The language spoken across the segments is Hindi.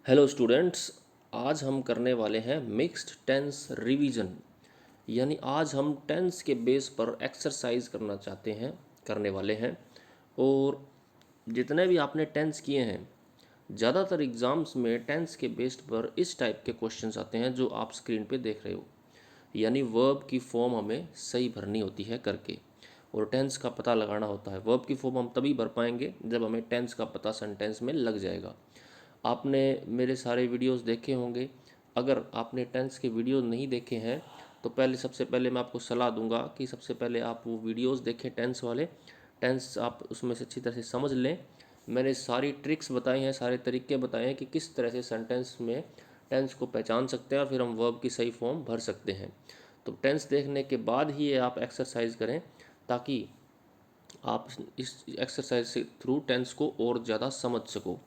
Hello students. आज हम करने वाले हैं मिक्स्ड टेंस रिवीजन। यानी आज हम टेंस के बेस पर एक्सरसाइज करने वाले हैं। और जितने भी आपने टेंस किए हैं, ज़्यादातर एग्ज़ाम्स में टेंस के बेस्ड पर इस टाइप के क्वेश्चंस आते हैं जो आप स्क्रीन पे देख रहे हो। यानी वर्ब की फॉर्म हमें सही भरनी होती है करके, और टेंस का पता लगाना होता है। वर्ब की फॉर्म हम तभी भर पाएंगे जब हमें टेंस का पता सेंटेंस में लग जाएगा। आपने मेरे सारे वीडियोस देखे होंगे। अगर आपने टेंस के वीडियो नहीं देखे हैं तो सबसे पहले मैं आपको सलाह दूंगा कि सबसे पहले आप वो वीडियोस देखें टेंस वाले। टेंस आप उसमें से अच्छी तरह से समझ लें। मैंने सारी ट्रिक्स बताई हैं, सारे तरीके बताए हैं कि किस तरह से सेंटेंस में टेंस को पहचान सकते हैं और फिर हम वर्ब की सही फॉर्म भर सकते हैं। तो टेंस देखने के बाद ही ये आप एक्सरसाइज करें, ताकि आप इस एक्सरसाइज से थ्रू टेंस को और ज़्यादा समझ सको।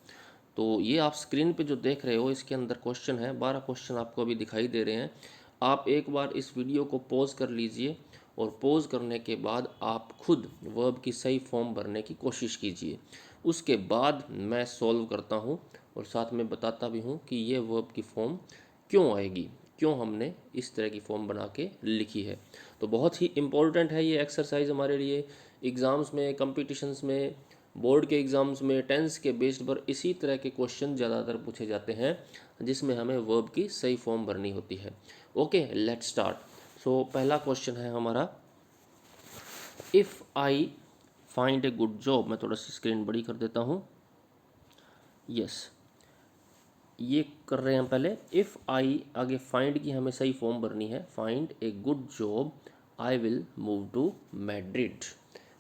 तो ये आप स्क्रीन पे जो देख रहे हो, इसके अंदर क्वेश्चन है, 12 क्वेश्चन आपको अभी दिखाई दे रहे हैं। आप एक बार इस वीडियो को पॉज कर लीजिए, और पॉज करने के बाद आप खुद वर्ब की सही फॉर्म भरने की कोशिश कीजिए। उसके बाद मैं सॉल्व करता हूँ और साथ में बताता भी हूँ कि ये वर्ब की फॉर्म क्यों आएगी, क्यों हमने इस तरह की फॉर्म बना के लिखी है। तो बहुत ही इम्पोर्टेंट है ये एक्सरसाइज हमारे लिए। एग्ज़ाम्स में, कंपटीशंस में, बोर्ड के एग्ज़ाम्स में टेंस के बेस्ड पर इसी तरह के क्वेश्चन ज़्यादातर पूछे जाते हैं, जिसमें हमें वर्ब की सही फॉर्म भरनी होती है। Okay, let's start. सो पहला क्वेश्चन है हमारा, if I find a good job. मैं थोड़ा सी स्क्रीन बड़ी कर देता हूँ। यस, ये कर रहे हैं हम पहले। इफ़ आई, आगे फाइंड की हमें सही फॉर्म भरनी है। Find a good job, I will move to Madrid.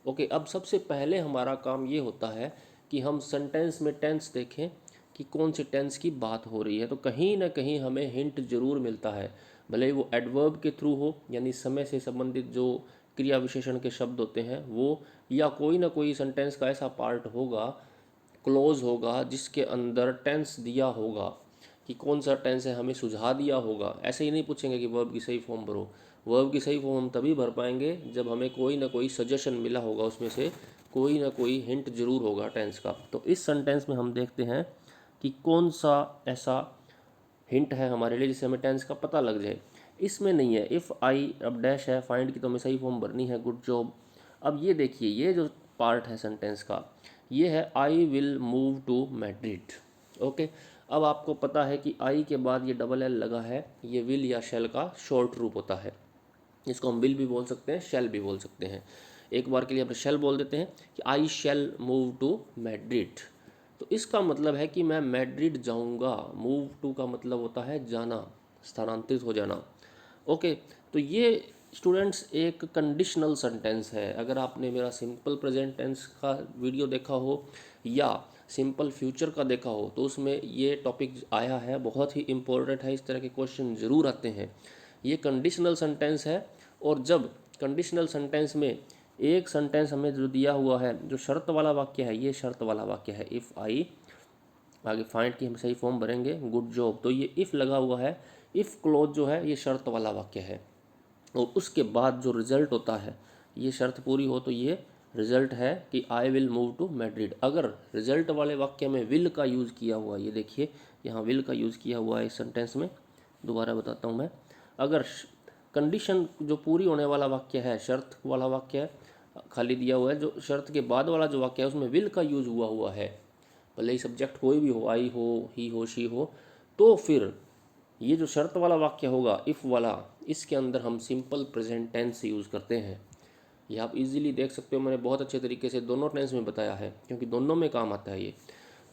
Okay, अब सबसे पहले हमारा काम ये होता है कि हम सेंटेंस में टेंस देखें कि कौन से टेंस की बात हो रही है। तो कहीं ना कहीं हमें हिंट जरूर मिलता है, भले ही वो एडवर्ब के थ्रू हो, यानी समय से संबंधित जो क्रिया विशेषण के शब्द होते हैं वो, या कोई ना कोई सेंटेंस का ऐसा पार्ट होगा, क्लोज होगा, जिसके अंदर टेंस दिया होगा कि कौन सा टेंस है, हमें सुझा दिया होगा। ऐसे ही नहीं पूछेंगे कि वर्ब की सही फॉर्म भरो। वर्ब की सही फॉर्म हम तभी भर पाएंगे जब हमें कोई ना कोई सजेशन मिला होगा, उसमें से कोई ना कोई हिंट जरूर होगा टेंस का। तो इस सेंटेंस में हम देखते हैं कि कौन सा ऐसा हिंट है हमारे लिए जिससे हमें टेंस का पता लग जाए। इसमें नहीं है इफ़ आई, अब डैश है, फाइंड की तो हमें सही फॉर्म भरनी है, गुड जॉब। अब ये देखिए, ये जो पार्ट है सेंटेंस का, ये है I will move to Madrid. Okay, अब आपको पता है कि आई के बाद ये डबल एल लगा है, ये विल या शेल का शॉर्ट रूप होता है। इसको हम विल भी बोल सकते हैं, शेल भी बोल सकते हैं। एक बार के लिए हम शेल बोल देते हैं कि I shall move to Madrid. तो इसका मतलब है कि मैं मैड्रिड जाऊंगा। मूव टू का मतलब होता है जाना, स्थानांतरित हो जाना। ओके, तो ये स्टूडेंट्स एक कंडीशनल सेंटेंस है। अगर आपने मेरा सिंपल प्रेजेंट टेंस का वीडियो देखा हो या सिंपल फ्यूचर का देखा हो, तो उसमें ये टॉपिक आया है, बहुत ही इंपॉर्टेंट है। इस तरह के क्वेश्चन ज़रूर आते हैं। ये कंडीशनल सेंटेंस है, और जब कंडीशनल सेंटेंस में एक सेंटेंस हमें जो दिया हुआ है, जो शर्त वाला वाक्य है, ये शर्त वाला वाक्य है। इफ़ आई, आगे फाइंड की हम सही फॉर्म भरेंगे, गुड जॉब। तो ये इफ़ लगा हुआ है। इफ़ क्लोज जो है ये शर्त वाला वाक्य है, और उसके बाद जो रिजल्ट होता है, ये शर्त पूरी हो तो ये रिजल्ट है कि I will move to Madrid. अगर रिजल्ट वाले वाक्य में विल का यूज़ किया हुआ, ये देखिए यहाँ विल का यूज़ किया हुआ है इस सेंटेंस में। दोबारा बताता हूँ मैं। अगर कंडीशन जो पूरी होने वाला वाक्य है, शर्त वाला वाक्य है, खाली दिया हुआ है, जो शर्त के बाद वाला जो वाक्य है उसमें विल का यूज़ हुआ है, भले ही सब्जेक्ट कोई भी हो, आई हो, ही हो, शी हो, तो फिर ये जो शर्त वाला वाक्य होगा, इफ़ वाला, इसके अंदर हम सिंपल प्रेजेंट टेंस यूज़ करते हैं। ये आप इजीली देख सकते हो, मैंने बहुत अच्छे तरीके से दोनों टेंस में बताया है, क्योंकि दोनों में काम आता है ये।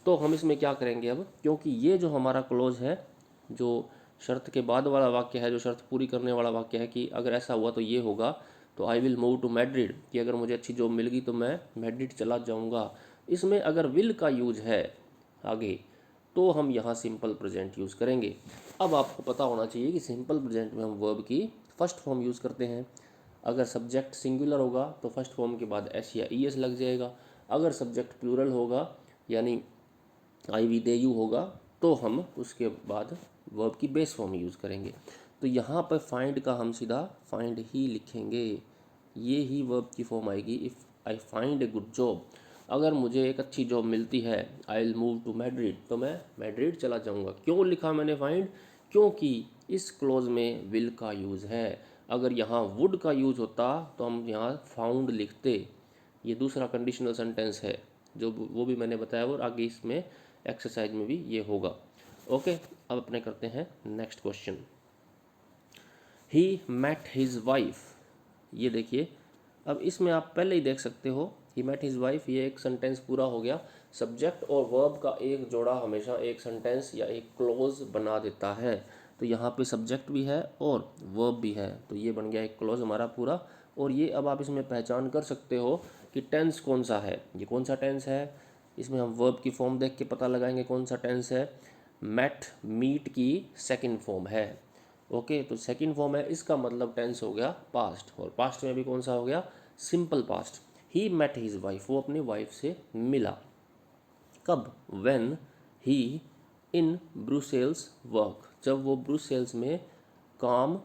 तो हम इसमें क्या करेंगे अब, क्योंकि ये जो हमारा क्लोज है, जो शर्त के बाद वाला वाक्य है, जो शर्त पूरी करने वाला वाक्य है कि अगर ऐसा हुआ तो ये होगा, तो I will move to Madrid, कि अगर मुझे अच्छी जॉब मिल गई तो मैं मैड्रिड चला जाऊंगा। इसमें अगर विल का यूज है आगे, तो हम यहाँ सिंपल प्रेजेंट यूज़ करेंगे। अब आपको पता होना चाहिए कि सिंपल प्रेजेंट में हम वर्ब की फर्स्ट फॉर्म यूज़ करते हैं। अगर सब्जेक्ट सिंगुलर होगा तो फर्स्ट फॉर्म के बाद एस या ई एस लग जाएगा। अगर सब्जेक्ट प्लूरल होगा, यानी आई वी दे यू होगा, तो हम उसके बाद वर्ब की बेस फॉर्म यूज़ करेंगे। तो यहाँ पर फाइंड का हम सीधा फाइंड ही लिखेंगे, ये ही वर्ब की फॉर्म आएगी, if I find a good job. अगर मुझे एक अच्छी जॉब मिलती है, I will move to Madrid, तो मैं मैड्रिड चला जाऊँगा। क्यों लिखा मैंने फाइंड? क्योंकि इस क्लोज में विल का यूज़ है। अगर यहाँ वुड का यूज़ होता तो हम यहाँ फाउंड लिखते। ये दूसरा कंडीशनल सेंटेंस है जो वो भी मैंने बताया, और आगे इसमें एक्सरसाइज में भी ये होगा। ओके, अब अपने करते हैं next question. He met his wife, ये देखिए, अब इसमें आप पहले ही देख सकते हो, ही मेट हिज वाइफ, ये एक सेंटेंस पूरा हो गया। सब्जेक्ट और वर्ब का एक जोड़ा हमेशा एक सेंटेंस या एक क्लोज बना देता है। तो यहाँ पे सब्जेक्ट भी है और वर्ब भी है, तो ये बन गया एक क्लोज हमारा पूरा। और ये अब आप इसमें पहचान कर सकते हो कि टेंस कौन सा है, ये कौन सा टेंस है। इसमें हम वर्ब की फॉर्म देख के पता लगाएंगे कौन सा टेंस है। मेट, मीट की सेकंड फॉर्म है। ओके, तो सेकंड फॉर्म है, इसका मतलब टेंस हो गया पास्ट, और पास्ट में भी कौन सा हो गया? Simple past. He met his wife, वो अपनी वाइफ से मिला। कब? When he in Brussels work, जब वो ब्रुसेल्स में काम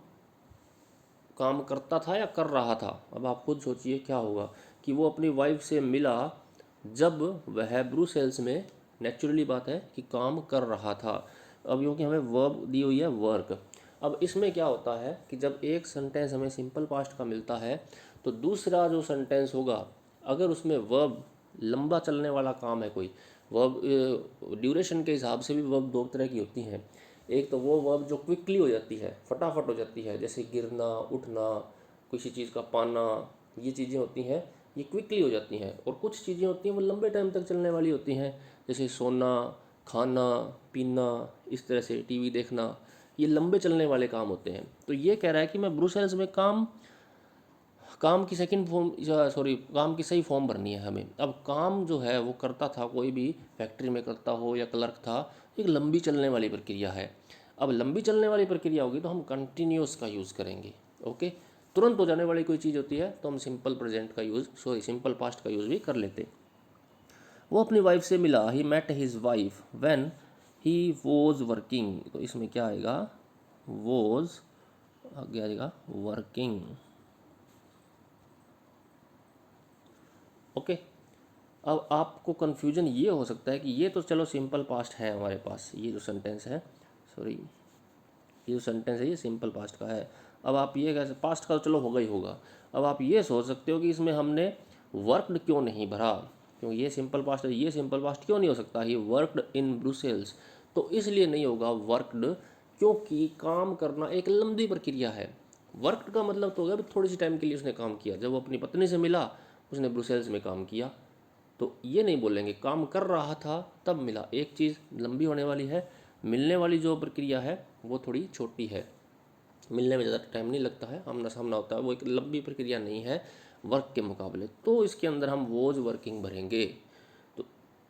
काम करता था या कर रहा था। अब आप खुद सोचिए क्या होगा कि वो अपनी वाइफ से मिला जब वह ब्रुसेल्स में, नेचुरली बात है कि काम कर रहा था। अब क्योंकि हमें वर्ब दी हुई है वर्क, अब इसमें क्या होता है कि जब एक सेंटेंस हमें सिंपल पास्ट का मिलता है तो दूसरा जो सेंटेंस होगा, अगर उसमें वर्ब लंबा चलने वाला काम है, कोई वर्ब ड्यूरेशन के हिसाब से भी वर्ब दो तरह की होती हैं। एक तो वो वर्ब जो क्विकली हो जाती है, फटाफट हो जाती है, जैसे गिरना, उठना, किसी चीज़ का पाना, ये चीज़ें होती हैं, ये क्विकली हो जाती हैं। और कुछ चीज़ें होती हैं वो लंबे टाइम तक चलने वाली होती हैं, जैसे सोना, खाना, पीना, इस तरह से टीवी देखना, ये लंबे चलने वाले काम होते हैं। तो ये कह रहा है कि मैं ब्रुसेल्स में काम काम की सेकंड फॉर्म, सॉरी, काम की सही फॉर्म भरनी है हमें। अब काम जो है वो करता था, कोई भी फैक्ट्री में करता हो या क्लर्क था, एक लंबी चलने वाली प्रक्रिया है। अब लंबी चलने वाली प्रक्रिया होगी तो हम कंटिन्यूस का यूज़ करेंगे। ओके, तुरंत हो जाने वाली कोई चीज़ होती है तो हम सिंपल प्रेजेंट का यूज़, सॉरी सिंपल पास्ट का यूज़ भी कर लेते। वो अपनी वाइफ से मिला, he met his wife when he was working, तो इसमें क्या आएगा? वॉज आगे आएगा वर्किंग। ओके, अब आपको कन्फ्यूजन ये हो सकता है कि ये तो चलो सिंपल पास्ट है हमारे पास, ये जो सेंटेंस है, सॉरी, ये जो सेंटेंस है ये सिंपल पास्ट का है। अब आप ये कैसे, पास्ट का तो चलो होगा ही होगा। अब आप ये सोच सकते हो कि इसमें हमने वर्कड क्यों नहीं भरा, क्योंकि ये सिंपल पास्ट है, ये सिंपल पास्ट क्यों नहीं हो सकता? ही वर्कड इन ब्रुसेल्स, तो इसलिए नहीं होगा वर्कड, क्योंकि काम करना एक लंबी प्रक्रिया है। वर्कड का मतलब तो होगा थोड़ी सी टाइम के लिए उसने काम किया, जब वो अपनी पत्नी से मिला उसने ब्रुसेल्स में काम किया। तो ये नहीं बोलेंगे काम कर रहा था तब मिला। एक चीज़ लंबी होने वाली है, मिलने वाली जो प्रक्रिया है वो थोड़ी छोटी है, मिलने में ज़्यादा टाइम नहीं लगता है, आमना सामना होता है, वो एक लंबी प्रक्रिया नहीं है वर्क के मुकाबले। तो इसके अंदर हम वॉज वर्किंग भरेंगे। तो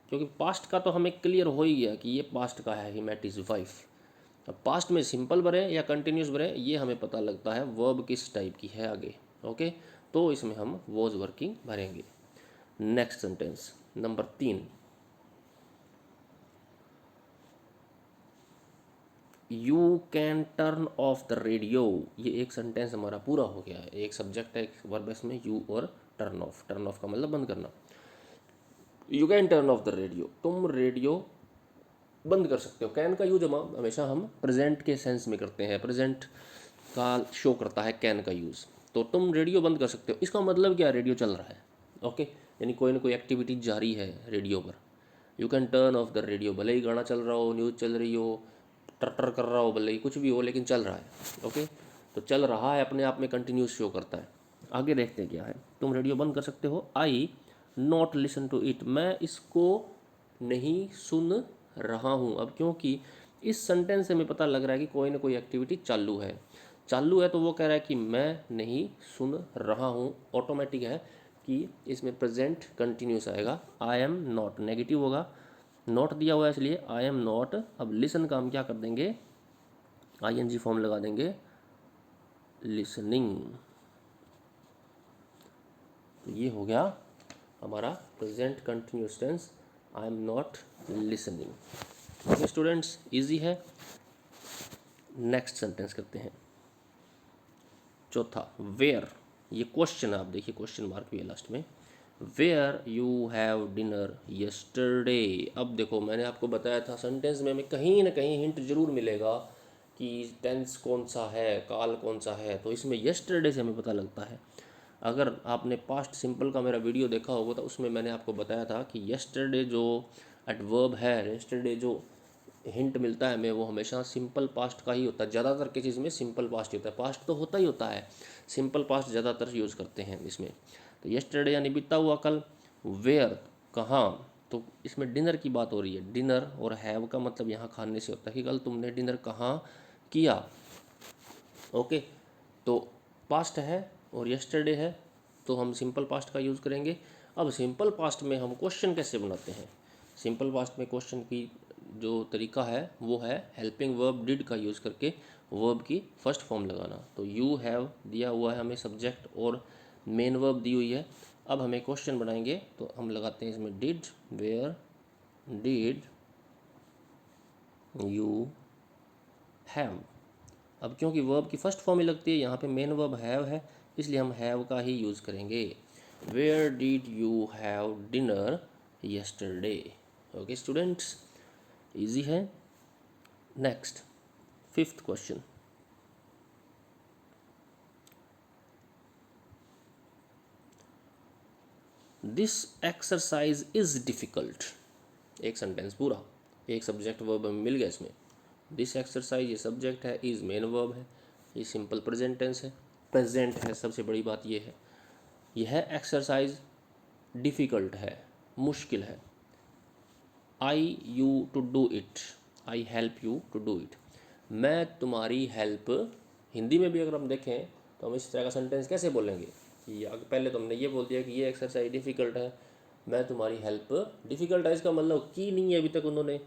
क्योंकि पास्ट का तो हमें क्लियर हो ही गया कि ये पास्ट का है, ही मेट हिज वाइफ। अब पास्ट में सिंपल भरें या कंटिन्यूस भरें ये हमें पता लगता है वर्ब किस टाइप की है आगे। ओके, तो इसमें हम वॉज वर्किंग भरेंगे। Next sentence number 3, you can turn off the radio. ये एक सेंटेंस हमारा पूरा हो गया है, एक सब्जेक्ट है, एक वर्ब है इसमें, यू और टर्न ऑफ। टर्न ऑफ का मतलब बंद करना। You can turn off the radio, तुम रेडियो बंद कर सकते हो। कैन का यूज हमेशा हम प्रेजेंट के सेंस में करते हैं, प्रेजेंट का शो करता है कैन का यूज़। तो तुम रेडियो बंद कर सकते हो, इसका मतलब क्या? रेडियो चल रहा है। ओके, यानी कोई ना कोई एक्टिविटी जारी है रेडियो पर। You can turn off the radio, भले ही गाना चल रहा हो, न्यूज़ चल रही हो, टटर कर रहा हो, भले ही कुछ भी हो, लेकिन चल रहा है। ओके, तो चल रहा है अपने आप में कंटिन्यूस शो करता है। आगे देखते हैं क्या है। तुम रेडियो बंद कर सकते हो। आई नॉट लिसन टू इट, मैं इसको नहीं सुन रहा हूँ। अब क्योंकि इस सेंटेंस से हमें पता लग रहा है कि कोई ना कोई एक्टिविटी चालू है। चालू है तो वो कह रहा है कि मैं नहीं सुन रहा हूँ, ऑटोमेटिक है कि इसमें प्रेजेंट कंटिन्यूस आएगा। आई एम नॉट नेगेटिव होगा, नॉट दिया हुआ है इसलिए आई एम नॉट। अब लिसन का हम क्या कर देंगे? आई एन जी फॉर्म लगा देंगे, लिसनिंग। तो ये हो गया हमारा present continuous tense, I am not listening. Okay students, easy है। नेक्स्ट सेंटेंस करते हैं, चौथा, वेयर। ये क्वेश्चन है, आप देखिए क्वेश्चन मार्क भी है लास्ट में। Where you have dinner yesterday. अब देखो मैंने आपको बताया था सेंटेंस में हमें कहीं ना कहीं हिंट जरूर मिलेगा कि टेंस कौन सा है, काल कौन सा है, तो इसमें यस्टरडे से हमें पता लगता है। अगर आपने पास्ट सिंपल का मेरा वीडियो देखा होगा तो उसमें मैंने आपको बताया था कि यस्टरडे जो एडवर्ब है, यस्टरडे जो हिंट मिलता है हमें, वो हमेशा सिंपल पास्ट का ही होता है। ज़्यादातर केसेस में सिंपल पास्ट ही होता है, पास्ट तो होता ही होता है, सिंपल पास्ट ज़्यादातर यूज़ करते हैं इसमें। तो यस्टरडे यानी बीता हुआ कल, वेयर कहाँ, तो इसमें डिनर की बात हो रही है। डिनर और हैव का मतलब यहाँ खाने से होता है कि कल तुमने डिनर कहाँ किया। ओके, तो पास्ट है और यस्टरडे है तो हम सिंपल पास्ट का यूज़ करेंगे। अब सिंपल पास्ट में हम क्वेश्चन कैसे बनाते हैं? सिंपल पास्ट में क्वेश्चन की जो तरीका है वो है हेल्पिंग वर्ब डिड का यूज़ करके वर्ब की फर्स्ट फॉर्म लगाना। तो यू हैव दिया हुआ है हमें सब्जेक्ट और मेन वर्ब दी हुई है। अब हमें क्वेश्चन बनाएंगे तो हम लगाते हैं इसमें did, where did you have. अब क्योंकि वर्ब की फर्स्ट फॉर्म ही लगती है, यहाँ पे मेन वर्ब हैव है, इसलिए हम हैव का ही यूज़ करेंगे। Where did you have dinner yesterday. Okay students, easy है। Next, fifth question. This exercise is difficult. एक सेंटेंस पूरा, एक सब्जेक्ट वर्ब हमें मिल गया इसमें। दिस एक्सरसाइज ये सब्जेक्ट है, इज़ मेन वर्ब है, ये सिंपल प्रेजेंट टेंस है, प्रेजेंट है। सबसे बड़ी बात ये है, यह एक्सरसाइज डिफ़िकल्ट है, मुश्किल है। I you to do it, I help you to do it. मैं तुम्हारी हेल्प, हिंदी में भी अगर हम देखें तो हम इस तरह का सेंटेंस कैसे बोलेंगे कि पहले तो हमने ये बोल दिया कि ये एक्सरसाइज डिफ़िकल्ट है, मैं तुम्हारी हेल्प, डिफ़िकल्ट है इसका मतलब की नहीं है अभी तक उन्होंने,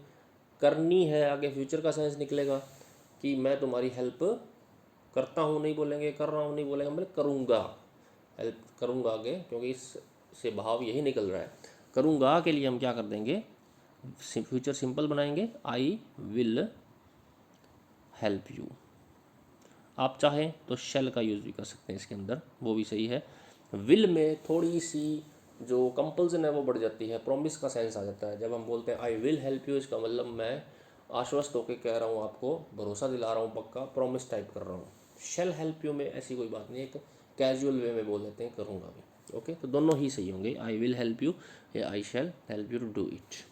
करनी है, आगे फ्यूचर का सेंस निकलेगा कि मैं तुम्हारी हेल्प करता हूँ नहीं बोलेंगे, कर रहा हूँ नहीं बोलेंगे, मतलब करूँगा, हेल्प करूँगा आगे, क्योंकि इससे भाव यही निकल रहा है। करूँगा के लिए हम क्या कर देंगे, फ्यूचर सिंपल बनाएंगे, आई विल हेल्प यू। आप चाहें तो शेल का यूज़ भी कर सकते हैं इसके अंदर, वो भी सही है। विल में थोड़ी सी जो कंपल्सन है वो बढ़ जाती है, प्रॉमिस का सेंस आ जाता है। जब हम बोलते हैं आई विल हेल्प यू, इसका मतलब मैं आश्वस्त होकर कह रहा हूँ, आपको भरोसा दिला रहा हूँ, पक्का प्रॉमिस टाइप कर रहा हूँ। शेल हेल्प यू में ऐसी कोई बात नहीं, एक कैजुअल वे में बोल देते हैं करूँगा भी। ओके, तो दोनों ही सही होंगे, आई विल हेल्प यू या I shall help you to do it.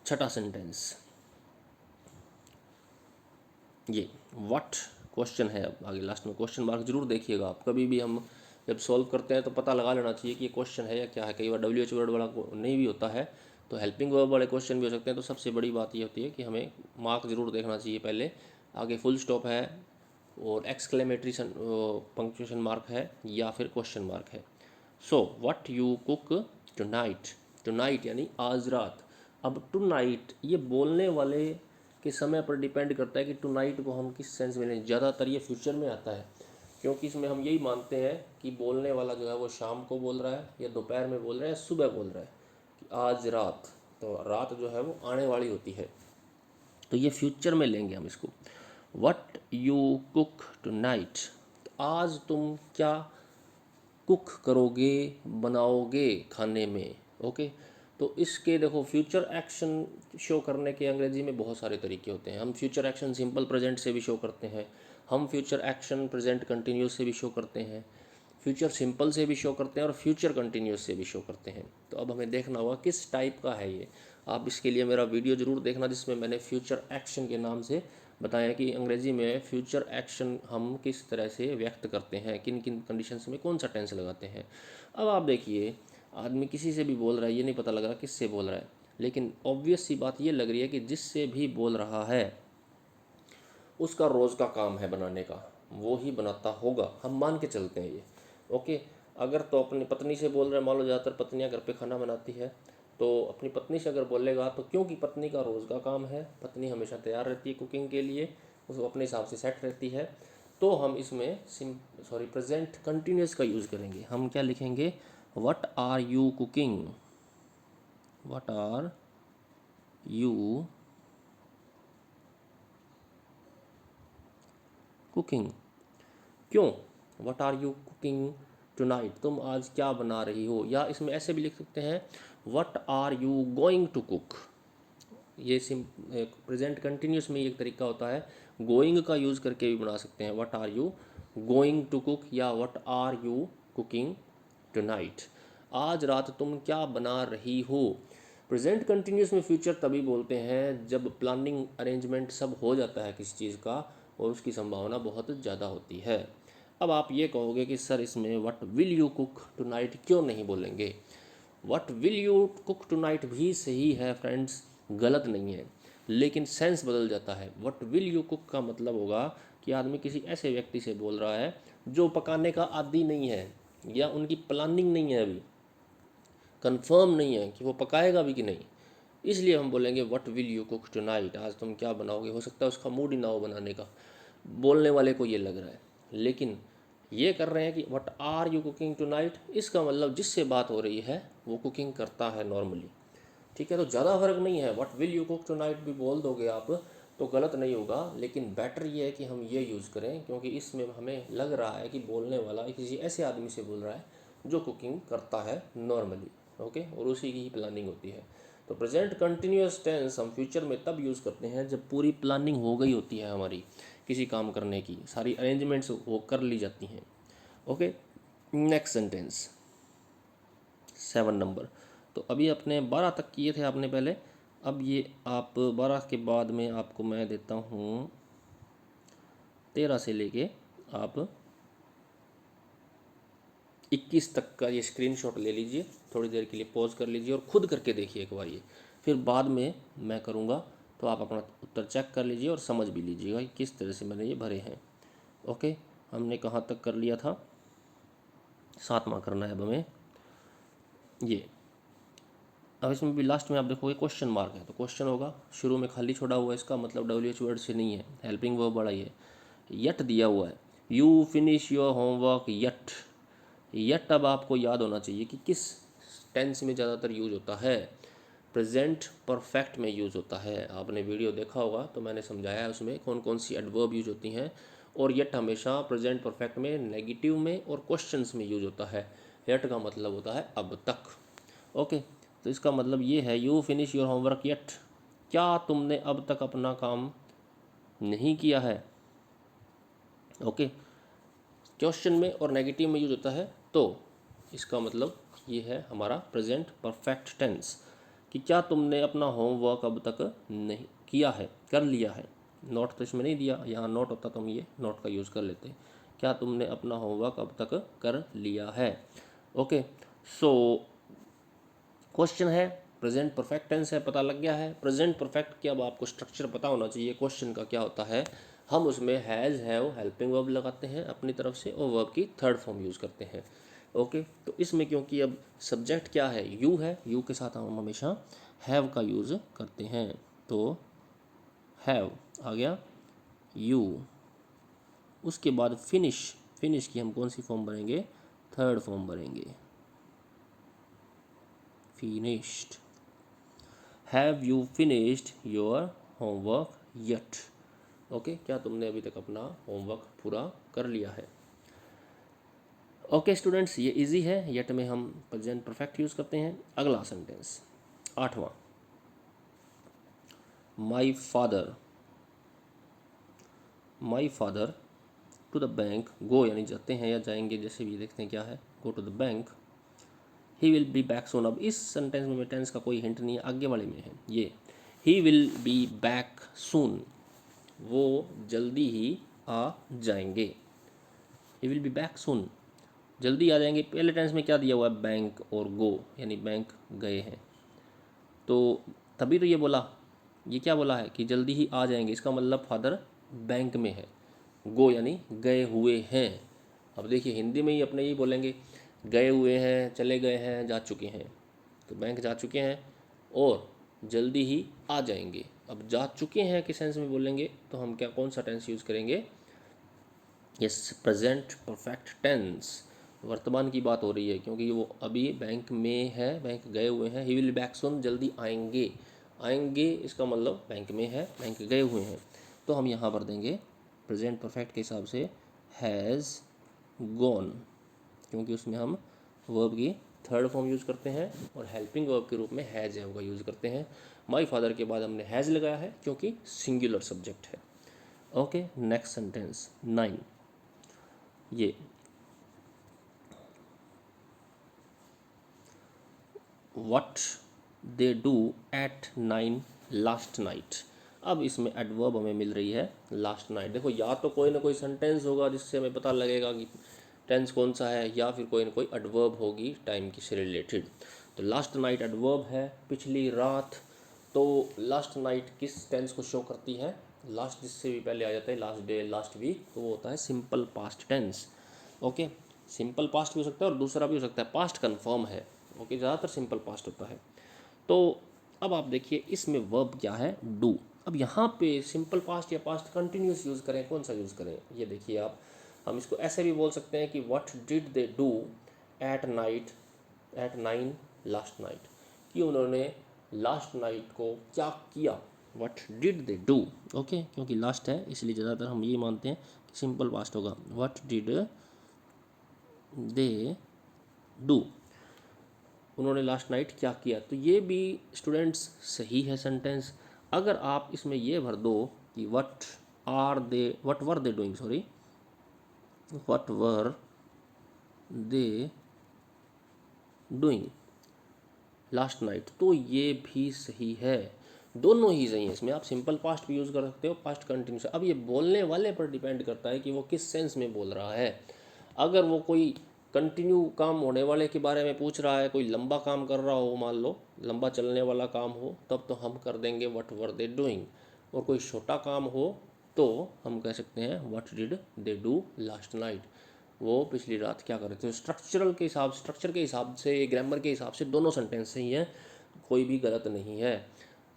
छठा सेंटेंस ये व्हाट क्वेश्चन है। अब आगे लास्ट में क्वेश्चन मार्क जरूर देखिएगा आप, कभी भी हम जब सॉल्व करते हैं तो पता लगा लेना चाहिए कि ये क्वेश्चन है या क्या है। कई बार WH वर्ड वाला नहीं भी होता है, तो हेल्पिंग वर्ब वाले क्वेश्चन भी हो सकते हैं। तो सबसे बड़ी बात ये होती है कि हमें मार्क जरूर देखना चाहिए पहले, आगे फुल स्टॉप है और एक्सक्लेमेटरी पंक्चुएशन मार्क है या फिर क्वेश्चन मार्क है। So what you cook tonight, tonight यानी आज रात। अब टुनाइट ये बोलने वाले के समय पर डिपेंड करता है कि टुनाइट को हम किस सेंस में लें। ज़्यादातर ये फ्यूचर में आता है, क्योंकि इसमें हम यही मानते हैं कि बोलने वाला जो है वो शाम को बोल रहा है या दोपहर में बोल रहा है या सुबह बोल रहा है कि आज रात, तो रात जो है वो आने वाली होती है, तो ये फ्यूचर में लेंगे हम इसको। व्हाट यू कुक टुनाइट, आज तुम क्या कुक करोगे, बनाओगे खाने में। ओके, तो इसके देखो फ्यूचर एक्शन शो करने के अंग्रेजी में बहुत सारे तरीके होते हैं। हम फ्यूचर एक्शन सिंपल प्रेजेंट से भी शो करते हैं, हम फ्यूचर एक्शन प्रेजेंट कंटिन्यूस से भी शो करते हैं, फ्यूचर सिंपल से भी शो करते हैं और फ्यूचर कंटिन्यूस से भी शो करते हैं। तो अब हमें देखना होगा किस टाइप का है ये। आप इसके लिए मेरा वीडियो ज़रूर देखना जिसमें मैंने फ्यूचर एक्शन के नाम से बताया कि अंग्रेजी में फ्यूचर एक्शन हम किस तरह से व्यक्त करते हैं, किन किन कंडीशंस में कौन सा टेंस लगाते हैं। अब आप देखिए, आदमी किसी से भी बोल रहा है, ये नहीं पता लग रहा किससे बोल रहा है, लेकिन ऑब्वियस सी बात ये लग रही है कि जिससे भी बोल रहा है उसका रोज़ का काम है बनाने का, वो ही बनाता होगा, हम मान के चलते हैं ये। ओके, अगर तो अपनी पत्नी से बोल रहे हैं, मान लो ज़्यादातर पत्नियां घर पे खाना बनाती है, तो अपनी पत्नी से अगर बोलेगा तो क्योंकि पत्नी का रोज़ का काम है, पत्नी हमेशा तैयार रहती है कुकिंग के लिए, उसको अपने हिसाब से सेट रहती है, तो हम इसमें प्रेजेंट कंटिन्यूस का यूज़ करेंगे। हम क्या लिखेंगे, what are you cooking, what are you cooking. क्यों what are you cooking tonight, तुम आज क्या बना रही हो। या इसमें ऐसे भी लिख सकते हैं what are you going to cook. ये सिम प्रेजेंट कंटिन्यूस में एक तरीका होता है, गोइंग का यूज़ करके भी बना सकते हैं, what are you going to cook या what are you cooking tonight, आज रात तुम क्या बना रही हो। प्रेजेंट कंटिन्यूस में फ्यूचर तभी बोलते हैं जब प्लानिंग अरेंजमेंट सब हो जाता है किसी चीज़ का और उसकी संभावना बहुत ज़्यादा होती है। अब आप ये कहोगे कि सर इसमें what will you cook tonight क्यों नहीं बोलेंगे। What will you cook tonight भी सही है फ्रेंड्स, गलत नहीं है, लेकिन सेंस बदल जाता है। व्हाट विल यू कुक का मतलब होगा कि आदमी किसी ऐसे व्यक्ति से बोल रहा है जो पकाने का आदी नहीं है या उनकी प्लानिंग नहीं है, अभी कंफर्म नहीं है कि वो पकाएगा भी कि नहीं। इसलिए हम बोलेंगे what will you cook tonight, आज तुम क्या बनाओगे। हो सकता है उसका मूड ही ना हो बनाने का, बोलने वाले को ये लग रहा है, लेकिन ये कर रहे हैं कि what are you cooking tonight, इसका मतलब जिससे बात हो रही है वो कुकिंग करता है नॉर्मली। ठीक है, तो ज़्यादा फर्क नहीं है, what will you cook tonight भी बोल दोगे आप तो गलत नहीं होगा, लेकिन बेटर ये है कि हम ये यूज़ करें क्योंकि इसमें हमें लग रहा है कि बोलने वाला किसी ऐसे आदमी से बोल रहा है जो कुकिंग करता है नॉर्मली। ओके, और उसी की ही प्लानिंग होती है। तो प्रेजेंट कंटिन्यूअस टेंस हम फ्यूचर में तब यूज़ करते हैं जब पूरी प्लानिंग हो गई होती है, हमारी किसी काम करने की सारी अरेंजमेंट्स वो कर ली जाती हैं। Okay, next sentence 7 number. तो अभी अपने 12 तक किए थे आपने पहले, अब ये आप 12 के बाद में आपको मैं देता हूँ 13 से लेके आप 21 तक का ये स्क्रीनशॉट ले लीजिए, थोड़ी देर के लिए पॉज कर लीजिए और ख़ुद करके देखिए एक बार ये, फिर बाद में मैं करूँगा तो आप अपना उत्तर चेक कर लीजिए और समझ भी लीजिएगा कि किस तरह से मैंने ये भरे हैं। ओके, हमने कहाँ तक कर लिया था, 7वां करना है अब हमें ये। अब इसमें भी लास्ट में आप देखोगे क्वेश्चन मार्क है, तो क्वेश्चन होगा, शुरू में खाली छोड़ा हुआ है, इसका मतलब WH वर्ड से नहीं है, हेल्पिंग वर्ब बड़ा ही है। यट दिया हुआ है, you finish your homework yet. Yet अब आपको याद होना चाहिए कि किस टेंस में ज़्यादातर यूज होता है, प्रेजेंट परफेक्ट में यूज़ होता है। आपने वीडियो देखा होगा तो मैंने समझाया है उसमें कौन कौन सी एडवर्ब यूज होती हैं, और यट हमेशा प्रेजेंट परफेक्ट में, नेगेटिव में और क्वेश्चंस में यूज होता है। यट का मतलब होता है अब तक। ओके, तो इसका मतलब ये है you finish your homework yet, क्या तुमने अब तक अपना काम नहीं किया है। ओके, क्वेश्चन में और नेगेटिव में यूज होता है, तो इसका मतलब ये है हमारा प्रेजेंट परफेक्ट टेंस कि क्या तुमने अपना होमवर्क अब तक नहीं किया है, कर लिया है। नोट तो इसमें नहीं दिया, यहाँ नोट होता तो हम ये नोट का यूज़ कर लेते, क्या तुमने अपना होमवर्क अब तक कर लिया है। ओके, सो क्वेश्चन है, प्रेजेंट परफेक्ट टेंस है, पता लग गया है। प्रेजेंट परफेक्ट की अब आपको स्ट्रक्चर पता होना चाहिए, क्वेश्चन का क्या होता है। हम उसमें हैज़, हैव, हेल्पिंग वर्ब लगाते हैं अपनी तरफ से और वर्ब की थर्ड फॉर्म यूज़ करते हैं। ओके, तो इसमें क्योंकि अब सब्जेक्ट क्या है, यू है, यू के साथ हम हमेशा हैव का यूज़ करते हैं, तो हैव आ गया यू। उसके बाद फिनिश, फिनिश की हम कौन सी फॉर्म भरेंगे, थर्ड फॉर्म भरेंगे, finished. Have you finished your homework yet. Okay, क्या तुमने अभी तक अपना होमवर्क पूरा कर लिया है। ओके स्टूडेंट्स, ये इजी है, यट में हम प्रेजेंट परफेक्ट यूज़ करते हैं। अगला सेंटेंस 8वां, my father, my father to the bank go, यानी जाते हैं या जाएंगे, जैसे भी देखते हैं क्या है, go to the bank, he will be back soon. अब इस सेंटेंस में टेंस का कोई हिंट नहीं है, आगे वाले में है ये, ही विल बी बैक सून, वो जल्दी ही आ जाएंगे। ही विल बी बैक सून, जल्दी आ जाएंगे। पहले टेंस में क्या दिया हुआ है, बैंक और गो, यानी बैंक गए हैं, तो तभी तो ये बोला, ये क्या बोला है कि जल्दी ही आ जाएंगे, इसका मतलब फादर बैंक में है, गो यानी गए हुए हैं। अब देखिए हिंदी में ही अपने यही बोलेंगे, गए हुए हैं, चले गए हैं, जा चुके हैं, तो बैंक जा चुके हैं और जल्दी ही आ जाएंगे। अब जा चुके हैं किस सेंस में बोलेंगे, तो हम क्या कौन सा टेंस यूज़ करेंगे, यस प्रेजेंट परफेक्ट टेंस, वर्तमान की बात हो रही है क्योंकि वो अभी बैंक में है, बैंक गए हुए हैं। ही विल बैक सून, जल्दी आएंगे, आएंगे इसका मतलब बैंक में है, बैंक गए हुए हैं, तो हम यहाँ पर देंगे प्रेजेंट परफेक्ट के हिसाब से हैज़ गॉन, क्योंकि उसमें हम वर्ब की थर्ड फॉर्म यूज़ करते हैं और हेल्पिंग वर्ब के रूप में हैज़ है का यूज़ करते हैं। माई फादर के बाद हमने हैज़ लगाया है क्योंकि सिंगुलर सब्जेक्ट है। Okay, next sentence 9। ये what they do eight 9 last night. अब इसमें एडवर्ब हमें मिल रही है लास्ट नाइट। देखो, या तो कोई ना कोई सेंटेंस होगा जिससे हमें पता लगेगा कि टेंस कौन सा है, या फिर कोई ना कोई एडवर्ब होगी टाइम की से रिलेटेड। तो लास्ट नाइट एडवर्ब है, पिछली रात। तो लास्ट नाइट किस टेंस को शो करती है? लास्ट जिससे भी पहले आ जाता है, लास्ट डे, लास्ट वीक, तो वो होता है simple past tense. Okay, simple past भी हो सकता है और दूसरा भी हो सकता है पास्ट कन्फर्म है। ओके, ज़्यादातर सिंपल पास्ट होता है। तो अब आप देखिए इसमें वर्ब क्या है? डू। अब यहाँ पे सिंपल पास्ट या पास्ट कंटिन्यूस यूज़ करें, कौन सा यूज़ करें? ये देखिए आप, हम इसको ऐसे भी बोल सकते हैं कि what did they do at night, at 9 last night, कि उन्होंने लास्ट नाइट को क्या किया। What did they do. Okay, क्योंकि लास्ट है इसलिए ज़्यादातर हम ये मानते हैं कि सिंपल पास्ट होगा। व्हाट डिड दे डू, उन्होंने लास्ट नाइट क्या किया। तो ये भी स्टूडेंट्स सही है सेंटेंस। अगर आप इसमें ये भर दो कि what were they doing, sorry, what were they doing last night, तो ये भी सही है। दोनों ही सही है। इसमें आप सिंपल पास्ट भी यूज़ कर सकते हो, पास्ट कंटिन्यूस। अब ये बोलने वाले पर डिपेंड करता है कि वो किस सेंस में बोल रहा है। अगर वो कोई कंटिन्यू काम होने वाले के बारे में पूछ रहा है, कोई लंबा काम कर रहा हो, मान लो लंबा चलने वाला काम हो, तब तो हम कर देंगे व्हाट वर दे डूइंग। और कोई छोटा काम हो तो हम कह सकते हैं what did they do last night, वो पिछली रात क्या कर रहे थे। स्ट्रक्चर के हिसाब से, ग्रामर के हिसाब से दोनों सेंटेंस सही हैं, कोई भी गलत नहीं है।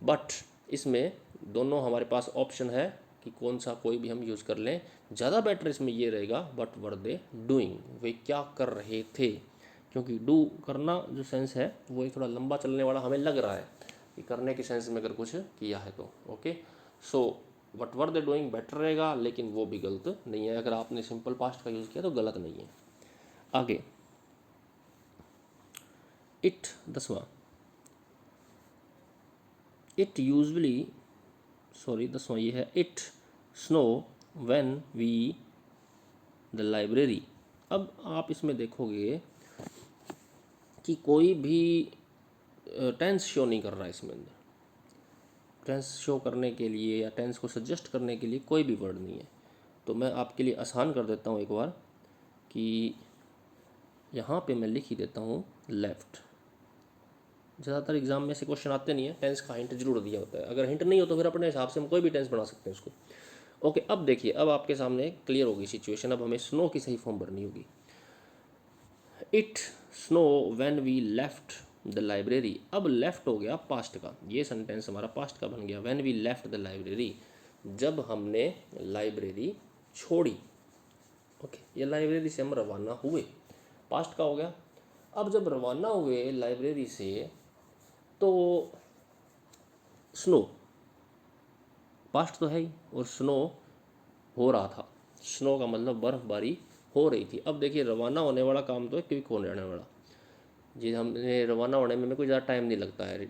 बट इसमें दोनों हमारे पास ऑप्शन है कि कौन सा कोई भी हम यूज़ कर लें। ज़्यादा बेटर इसमें ये रहेगा व्हाट वर दे डूइंग, वे क्या कर रहे थे, क्योंकि डू करना जो सेंस है वो एक थोड़ा लंबा चलने वाला हमें लग रहा है कि करने के सेंस में अगर कुछ किया है तो। Okay, so what were they doing better रहेगा, लेकिन वो भी गलत नहीं है। अगर आपने सिंपल पास्ट का यूज़ किया तो गलत नहीं है। आगे इट, 10वां, इट यूजली, सॉरी 10वां ये है, it snow when we the library. अब आप इसमें देखोगे कि कोई भी टेंस शो नहीं कर रहा है इसमें अंदर। टेंस शो करने के लिए या टेंस को सजेस्ट करने के लिए कोई भी वर्ड नहीं है। तो मैं आपके लिए आसान कर देता हूँ एक बार कि यहाँ पे मैं लिख ही देता हूँ लेफ़्ट। ज़्यादातर एग्जाम में से क्वेश्चन आते नहीं है, टेंस का हिंट जरूर दिया होता है। अगर हिंट नहीं हो तो फिर अपने हिसाब से हम कोई भी टेंस बना सकते हैं उसको। ओके, अब देखिए, अब आपके सामने क्लियर होगी सिचुएशन। अब हमें स्नो की सही फॉर्म भरनी होगी। It snow when we left the library. अब लेफ्ट हो गया पास्ट का, ये सेंटेंस हमारा पास्ट का बन गया। When we left the library, जब हमने लाइब्रेरी छोड़ी। ओके, ये लाइब्रेरी से हम रवाना हुए, पास्ट का हो गया। अब जब रवाना हुए लाइब्रेरी से तो स्नो पास्ट तो है ही, और स्नो हो रहा था। स्नो का मतलब बर्फबारी हो रही थी। अब देखिए, रवाना होने वाला काम तो है क्विक होने वाला। जी, हमने रवाना होने में कोई ज़्यादा टाइम नहीं लगता है,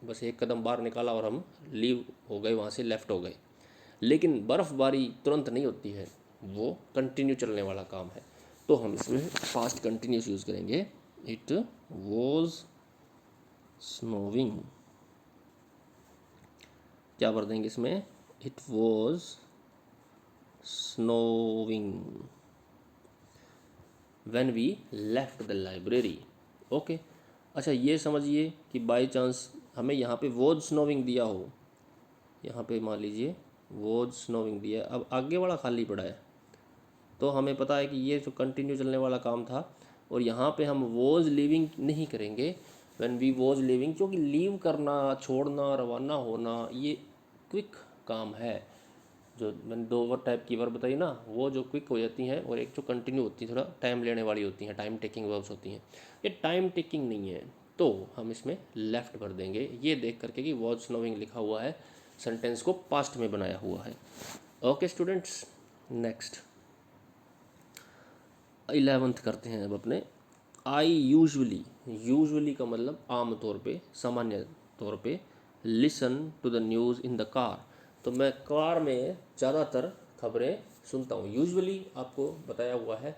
बस एक कदम बाहर निकाला और हम लीव हो गए, वहाँ से लेफ़्ट हो गए। लेकिन बर्फ़बारी तुरंत नहीं होती है, वो कंटिन्यू चलने वाला काम है। तो हम इसमें फास्ट कंटिन्यूस यूज़ करेंगे। इट वॉज स्नोविंग, क्या भर देंगे इसमें? It was snowing when we left the library. Okay, अच्छा ये समझिए कि बाई चांस हमें यहाँ पे वॉज स्नोविंग दिया हो, यहाँ पे मान लीजिए वॉज स्नोविंग दिया, अब आगे वाला खाली पड़ा है, तो हमें पता है कि ये जो कंटिन्यू चलने वाला काम था, और यहाँ पे हम वॉज लिविंग नहीं करेंगे। व्हेन वी वॉज लिविंग, क्योंकि लीव करना, छोड़ना, रवाना होना, ये क्विक काम है। जो मैंने दो वर्ड टाइप की वर्ब बताई ना, वो जो क्विक हो जाती हैं, और एक जो कंटिन्यू होती है, थोड़ा टाइम लेने वाली होती हैं, टाइम टेकिंग वर्ब्स होती हैं। ये टाइम टेकिंग नहीं है, तो हम इसमें लेफ़्ट भर देंगे, ये देख करके कि वॉज स्नोविंग लिखा हुआ है, सेंटेंस को पास्ट में बनाया हुआ है। ओके स्टूडेंट्स, नेक्स्ट 11th करते हैं अब अपने। आई यूजुअली, यूजुअली का मतलब आम तौर पे, सामान्य तौर पे, listen to the news in the car. तो मैं कार में ज़्यादातर खबरें सुनता हूँ। यूजुअली आपको बताया हुआ है,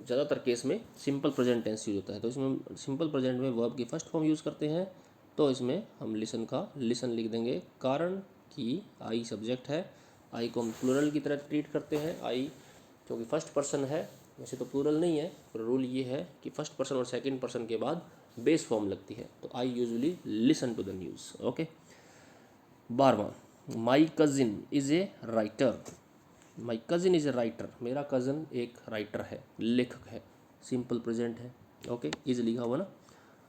ज़्यादातर केस में सिंपल प्रेजेंट टेंस यूज होता है, तो इसमें सिंपल प्रेजेंट में वर्ब की फर्स्ट फॉर्म यूज़ करते हैं। तो इसमें हम लिसन का लिसन लिख देंगे, कारण कि आई सब्जेक्ट है। आई को हम प्लूरल की तरह ट्रीट करते हैं। आई क्योंकि फर्स्ट पर्सन है, वैसे तो प्लूरल नहीं है, पर रूल ये है कि फर्स्ट पर्सन और सेकंड पर्सन के बाद बेस फॉर्म लगती है। तो I usually listen to the news. Okay. 12वां, my cousin is a writer. My cousin is a writer, मेरा कज़न एक राइटर है, लेखक है, सिंपल प्रेजेंट है। ओके, इज लिखा हुआ ना।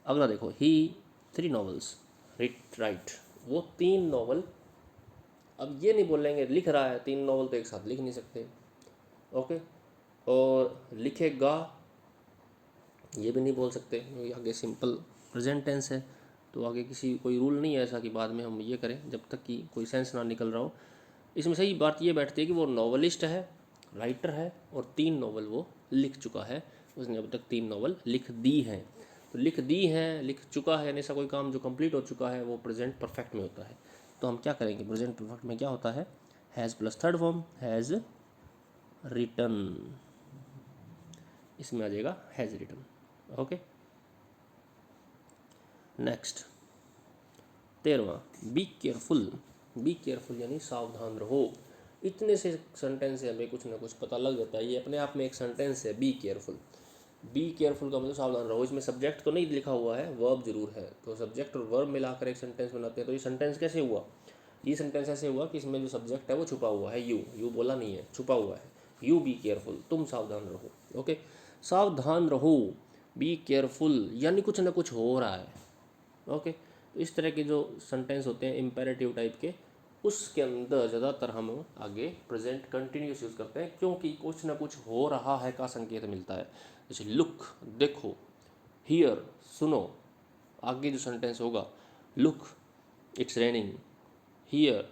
अगला देखो, ही 3 नॉवेल्स राइट, वो 3 नॉवल। अब ये नहीं बोलेंगे लिख रहा है, 3 नॉवल तो एक साथ लिख नहीं सकते। ओके, और लिखेगा ये भी नहीं बोल सकते, क्योंकि आगे सिंपल प्रेजेंट टेंस है। तो आगे किसी कोई रूल नहीं है ऐसा कि बाद में हम ये करें, जब तक कि कोई सेंस ना निकल रहा हो। इसमें सही बात ये बैठती है कि वो नॉवलिस्ट है, राइटर है, और 3 नॉवल वो लिख चुका है। उसने अब तक 3 नॉवल लिख दी हैं। तो लिख दी हैं, लिख चुका है, यानी ऐसा कोई काम जो कंप्लीट हो चुका है, वो प्रेजेंट परफेक्ट में होता है। तो हम क्या करेंगे, प्रेजेंट परफेक्ट में क्या होता है, has plus third form, has written, इसमें आ जाएगा हैज़ रिटन। ओके, नेक्स्ट 13वां, बी केयरफुल। बी केयरफुल यानी सावधान रहो। इतने से सेंटेंस से हमें कुछ ना कुछ पता लग जाता है। ये अपने आप में एक सेंटेंस है, बी केयरफुल। बी केयरफुल का मतलब सावधान रहो। इसमें सब्जेक्ट तो नहीं लिखा हुआ है, वर्ब जरूर है। तो सब्जेक्ट और वर्ब मिलाकर एक सेंटेंस बनाते हैं। तो ये सेंटेंस कैसे हुआ, ये सेंटेंस ऐसे हुआ कि इसमें जो सब्जेक्ट है वो छुपा हुआ है, यू बोला नहीं है, छुपा हुआ है। यू बी केयरफुल, तुम सावधान रहो। ओके, सावधान रहो, बी केयरफुल यानी कुछ ना कुछ हो रहा है। ओके, तो इस तरह के जो सेंटेंस होते हैं इम्पेरेटिव टाइप के, उसके अंदर ज़्यादातर हम आगे प्रेजेंट कंटिन्यूस यूज़ करते हैं, क्योंकि कुछ ना कुछ हो रहा है का संकेत मिलता है। जैसे लुक, देखो, हियर, सुनो। आगे जो सेंटेंस होगा, look it's raining, here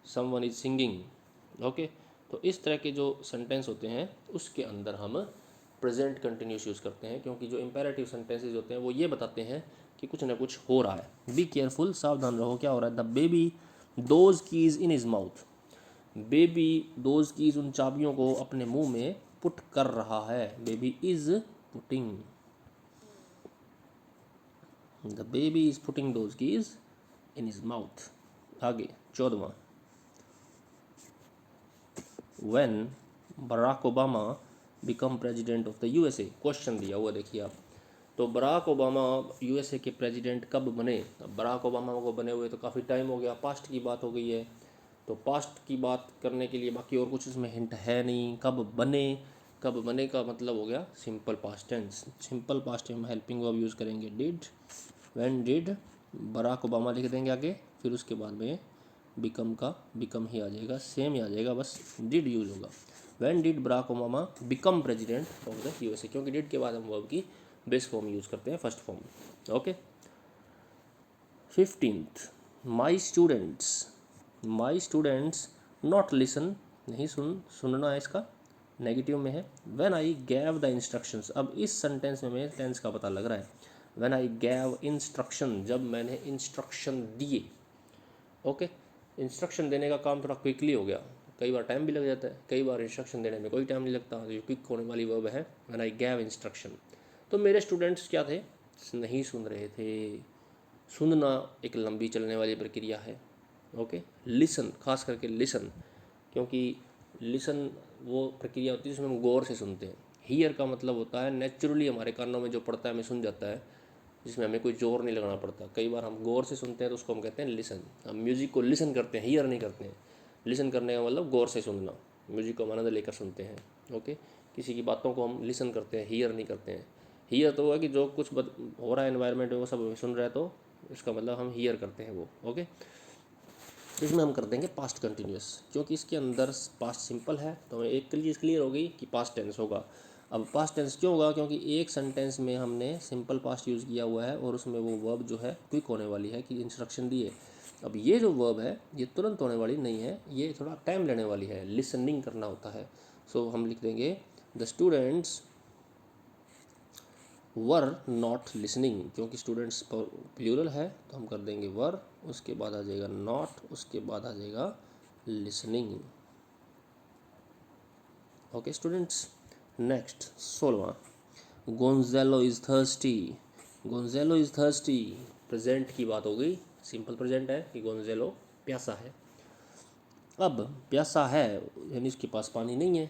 someone is singing. Okay, तो इस तरह के जो सेंटेंस होते हैं उसके अंदर हम प्रेजेंट कंटिन्यूस यूज़ करते हैं, क्योंकि जो इम्पेरेटिव सेंटेंसेस होते हैं वो ये बताते हैं कि कुछ ना कुछ हो रहा है। बी केयरफुल, सावधान रहो, क्या हो रहा है। The baby those keys in his mouth. Baby those keys, उन चाबियों को अपने मुंह में पुट कर रहा है। Baby is putting, the baby is putting those keys in his mouth. आगे 14वां, when Barack Obama become president of the USA. Question दिया हुआ देखिए आप। तो बराक ओबामा यूएसए के प्रेसिडेंट कब बने। अब बराक ओबामा को बने हुए तो काफ़ी टाइम हो गया, पास्ट की बात हो गई है। तो पास्ट की बात करने के लिए बाकी और कुछ इसमें हिंट है नहीं। कब बने, कब बने का मतलब हो गया simple past tense. Simple past में हेल्पिंग वर्ब यूज़ करेंगे, did. When did Barack Obama लिख देंगे आगे, फिर उसके बाद में बिकम का बिकम ही आ जाएगा, सेम ही आ जाएगा, बस डिड यूज होगा। When did Barack Obama become president of the USA, क्योंकि डिड के बाद हम वर्ब की बेस फॉर्म यूज़ करते हैं, first form. Okay. 15th, my students not listen, नहीं सुनना है, इसका नेगेटिव में है। When I gave the instructions, अब इस सेंटेंस में हमें टेंस का पता लग रहा है। व्हेन आई गैव इंस्ट्रक्शन, जब मैंने इंस्ट्रक्शन दिए। ओके, इंस्ट्रक्शन देने का काम थोड़ा क्विकली हो गया, कई बार टाइम भी लग जाता है, कई बार इंस्ट्रक्शन देने में कोई टाइम नहीं लगता। जो क्विक होने वाली वर्ब है व्हेन आई गैव इंस्ट्रक्शन। तो मेरे स्टूडेंट्स क्या थे, नहीं सुन रहे थे। सुनना एक लंबी चलने वाली प्रक्रिया है। ओके, लिसन, खास करके लिसन, क्योंकि लिसन वो प्रक्रिया होती है जिसमें हम गौर से सुनते हैं। हियर का मतलब होता है नेचुरली हमारे कानों में जो पड़ता है हमें सुन जाता है, जिसमें हमें कोई जोर नहीं लगाना पड़ता। कई बार हम गौर से सुनते हैं तो उसको हम कहते हैं लिसन। हम म्यूज़िक को लिसन करते हैं, हियर नहीं करते हैं। लिसन करने का मतलब गौर से सुनना, म्यूज़िक को आनंद लेकर सुनते हैं। ओके, किसी की बातों को हम लिसन करते हैं, हियर नहीं करते हैं। हियर तो हुआ कि जो कुछ हो रहा है एनवायरनमेंट में वो सब सुन रहा है, तो इसका मतलब हम हियर करते हैं वो। ओके, इसमें हम कर देंगे पास्ट कंटिन्यूस, क्योंकि इसके अंदर पास्ट सिंपल है, तो हमें एक चीज़ क्लियर हो गई कि पास्ट टेंस होगा। अब पास्ट टेंस क्यों होगा, क्योंकि एक सेंटेंस में हमने सिंपल पास्ट यूज़ किया हुआ है और उसमें वो वर्ब जो है क्विक होने वाली है कि इंस्ट्रक्शन दिए। अब ये जो वर्ब है ये तुरंत होने वाली नहीं है, ये थोड़ा टाइम लेने वाली है, लिसनिंग करना होता है। सो हम लिख देंगे the students were not listening, क्योंकि स्टूडेंट्स प्लूरल है तो हम कर देंगे वर, उसके बाद आ जाएगा नॉट, उसके बाद आ जाएगा लिसनिंग। ओके स्टूडेंट्स, नेक्स्ट 16वां, Gonzalo is thirsty. Gonzalo is thirsty, present की बात हो गई, सिंपल प्रेजेंट है कि गोंजेलो प्यासा है। अब प्यासा है यानी उसके पास पानी नहीं है,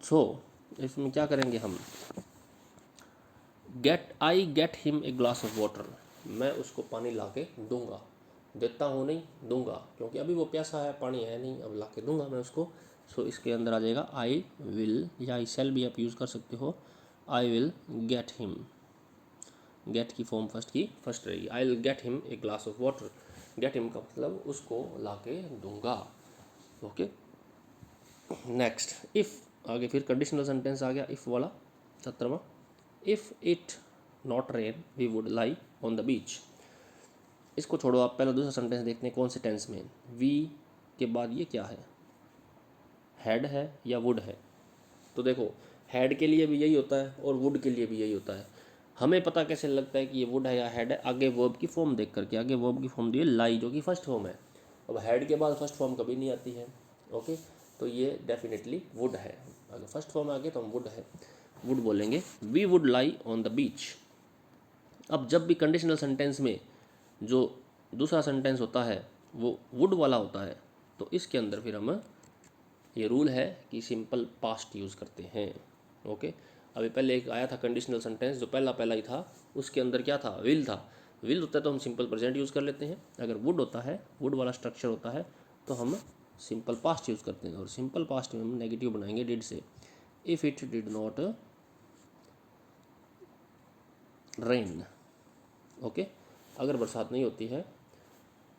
सो इसमें क्या करेंगे हम, I get him a glass of water, मैं उसको पानी ला के दूंगा, देता हूँ नहीं दूंगा, क्योंकि अभी वो प्यासा है, पानी है नहीं, अब ला के दूंगा मैं उसको। सो इसके अंदर आ जाएगा आई विल, या आई शैल भी आप यूज़ कर सकते हो। I will get him, get की फॉर्म फर्स्ट रहेगी, I will get him a glass of water. Get him का मतलब उसको ला के दूंगा। ओके नेक्स्ट, इफ़ आगे फिर कंडीशनल सेंटेंस आ गया, इफ़ वाला 17वां, if it not rain we would lie on the beach. इसको छोड़ो, आप पहला दूसरा सेंटेंस देखते हैं कौन से टेंस में। वी के बाद ये क्या है, हैड है या वुड है। तो देखो हैड के लिए भी यही होता है और वुड के लिए भी यही होता है। हमें पता कैसे लगता है कि ये वुड है या हैड है, आगे वर्ब की फॉर्म देख करके। आगे वर्ब की फॉर्म दी है लाई, जो कि फर्स्ट फॉर्म है। अब हैड के बाद फर्स्ट फॉर्म कभी नहीं आती है। ओके, तो ये डेफिनेटली वुड है, अगर फर्स्ट फॉर्म आ गया तो हम वुड है, वुड बोलेंगे। We would lie on the beach. अब जब भी कंडीशनल सेंटेंस में जो दूसरा सेंटेंस होता है वो वुड वाला होता है, तो इसके अंदर फिर हम, ये रूल है कि सिंपल पास्ट यूज़ करते हैं। ओके, अभी पहले एक आया था कंडीशनल सेंटेंस जो पहला ही था, उसके अंदर क्या था, विल था। विल होता है तो हम सिंपल प्रेजेंट यूज़ कर लेते हैं। अगर वुड होता है, वुड वाला स्ट्रक्चर होता है, तो हम सिंपल पास्ट यूज़ करते हैं। और सिंपल पास्ट में हम नेगेटिव बनाएंगे डिड से। If it did not rain, okay, अगर बरसात नहीं होती है,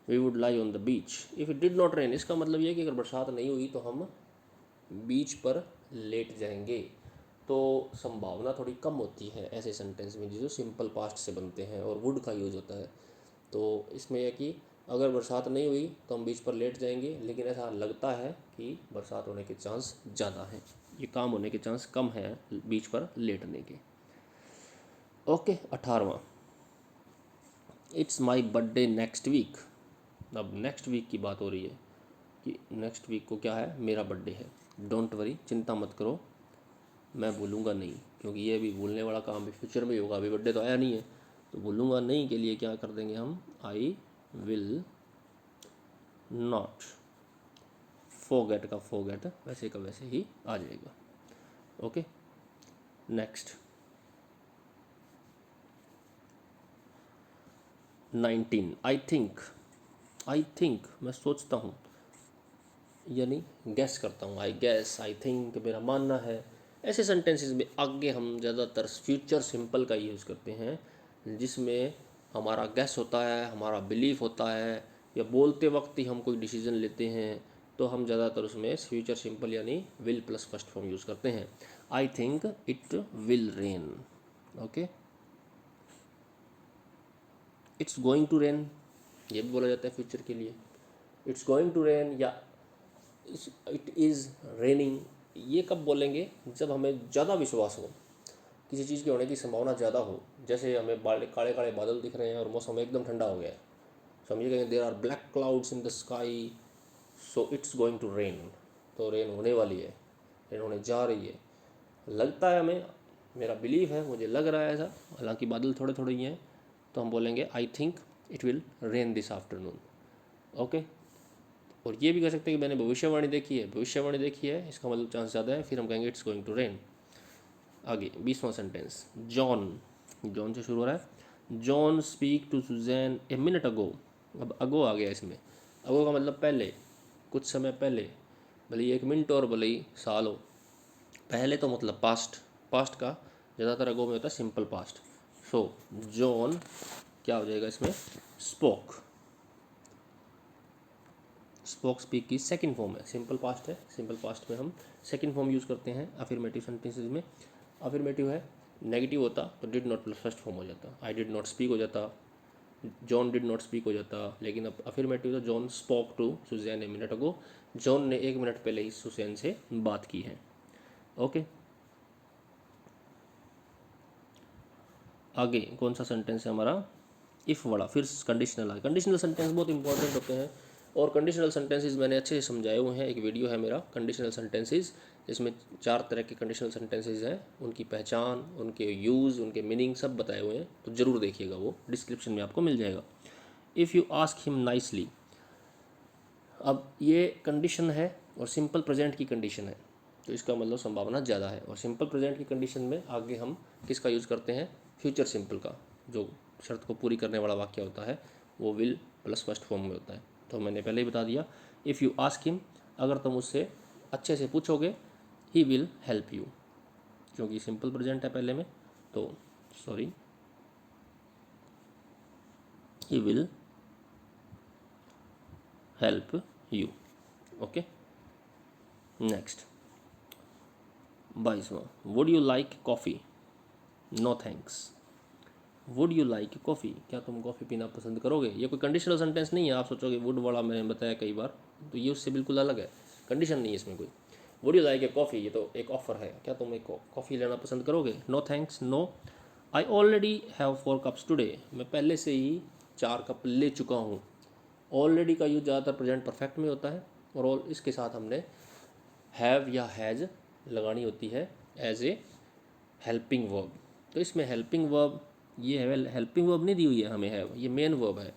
we would lie on the beach. If it did not rain, इसका मतलब ये है कि अगर बरसात नहीं हुई तो हम बीच पर लेट जाएंगे। तो संभावना थोड़ी कम होती है ऐसे सेंटेंस में जो सिंपल पास्ट से बनते हैं और वुड का यूज़ होता है। तो इसमें यह कि अगर बरसात नहीं हुई तो हम बीच पर लेट जाएंगे, लेकिन ऐसा लगता है कि बरसात होने के चांस ज़्यादा हैं, ये काम होने के चांस कम है बीच पर लेटने के। ओके 18वां, it's my birthday next week. अब नेक्स्ट वीक की बात हो रही है कि नेक्स्ट वीक को क्या है, मेरा बर्थडे है। डोंट वरी, चिंता मत करो, मैं भूलूंगा नहीं, क्योंकि ये भी भूलने वाला काम भी फ्यूचर में ही होगा, अभी बर्थडे तो आया नहीं है। तो भूलूंगा नहीं के लिए क्या कर देंगे हम, आई विल नॉट फोगेट का फोगेट वैसे का वैसे ही आ जाएगा। ओके नेक्स्ट 19, आई थिंक मैं सोचता हूँ, यानी गैस करता हूँ। आई गैस, आई थिंक मेरा मानना है। ऐसे सेंटेंसेस में आगे हम ज़्यादातर फ्यूचर सिंपल का यूज़ करते हैं, जिसमें हमारा गैस होता है, हमारा बिलीफ होता है, या बोलते वक्त ही हम कोई डिसीजन लेते हैं, तो हम ज़्यादातर उसमें फ्यूचर सिंपल यानी will plus first form use करते हैं। I think it will rain. Okay, it's going to rain, ये भी बोला जाता है फ्यूचर के लिए। इट्स गोइंग टू रेन या इट इज़ रेनिंग, ये कब बोलेंगे, जब हमें ज़्यादा विश्वास हो, किसी चीज़ के होने की संभावना ज़्यादा हो। जैसे हमें काले काले बादल दिख रहे हैं और मौसम एकदम ठंडा हो गया है, समझिए there are black clouds in the sky, so it's going to rain, तो रेन होने वाली है, रेन होने जा रही है, लगता है हमें, मेरा बिलीव है, मुझे लग रहा है ऐसा, हालांकि बादल थोड़े थोड़े ही हैं, तो हम बोलेंगे आई think it will rain this afternoon. Okay, और ये भी कह सकते हैं कि मैंने भविष्यवाणी देखी है, भविष्यवाणी देखी है, इसका मतलब चांस ज़्यादा है, फिर हम कहेंगे इट्स गोइंग टू रेन। आगे 20वां सेंटेंस, जॉन, जॉन से शुरू हो रहा है। John speak to Susan a minute ago. अब अगो आ गया इसमें, अगो का मतलब पहले, कुछ समय पहले, भले ही 1 मिनट और भले ही साल हो, पहले तो मतलब पास्ट, पास्ट का ज़्यादातर अगो में होता है सिंपल पास्ट। सो जॉन क्या हो जाएगा इसमें, स्पोक, स्पोक स्पीक की सेकंड फॉर्म है, सिंपल पास्ट है, सिंपल पास्ट में हम सेकंड फॉर्म यूज़ करते हैं अफर्मेटिव सेंटेंसेस में। अफर्मेटिव है, नेगेटिव होता तो did not plus first form हो जाता, आई डिड नॉट स्पीक हो जाता, जॉन डिड नॉट स्पीक हो जाता, लेकिन अब अफर्मेटिव तो John spoke to Susan a minute ago, John ने 1 मिनट पहले ही सुजैन से बात की है। ओके आगे कौन सा सेंटेंस है हमारा, इफ़ वाला, फिर कंडीशनल है। कंडीशनल सेंटेंस बहुत इंपॉर्टेंट होते हैं और कंडीशनल सेंटेंसेस मैंने अच्छे से समझाए हुए हैं, एक वीडियो है मेरा कंडीशनल सेंटेंसेस, इसमें 4 तरह के कंडीशनल सेंटेंसेस हैं, उनकी पहचान, उनके यूज़, उनके मीनिंग सब बताए हुए हैं, तो ज़रूर देखिएगा, वो डिस्क्रिप्शन में आपको मिल जाएगा। If you ask him nicely, अब ये कंडीशन है और सिंपल प्रेजेंट की कंडीशन है, तो इसका मतलब संभावना ज़्यादा है। और सिंपल प्रेजेंट की कंडीशन में आगे हम किसका यूज़ करते हैं, फ्यूचर सिंपल का, जो शर्त को पूरी करने वाला वाक्य होता है वो विल प्लस फर्स्ट फॉर्म में होता है। तो मैंने पहले ही बता दिया, इफ़ यू आस्क हिम, अगर तुम उससे अच्छे से पूछोगे, ही विल हेल्प यू, क्योंकि सिंपल प्रेजेंट है पहले में, तो sorry, he will help you. Okay, next 22वां, would you like coffee, no thanks. Would you like coffee, क्या तुम कॉफ़ी पीना पसंद करोगे। ये कोई कंडीशनल सेंटेंस नहीं है, आप सोचोगे वुड वाला मैंने बताया कई बार, तो ये उससे बिल्कुल अलग है, कंडीशन नहीं है इसमें कोई। Would you like a coffee, ये तो एक ऑफ़र है, क्या तुम एक कॉफ़ी लेना पसंद करोगे। No thanks, no. I already have 4 cups today, मैं पहले से ही 4 कप ले चुका हूँ। ऑलरेडी का यूज ज़्यादातर प्रेजेंट परफेक्ट में होता है, और इसके साथ हमने हैव या हैज़ लगानी होती है एज ए हेल्पिंग वर्ब। तो इसमें हेल्पिंग वर्ब, ये है हेल्पिंग वर्ब नहीं दी हुई है हमें, हैव, ये मेन वर्ब है।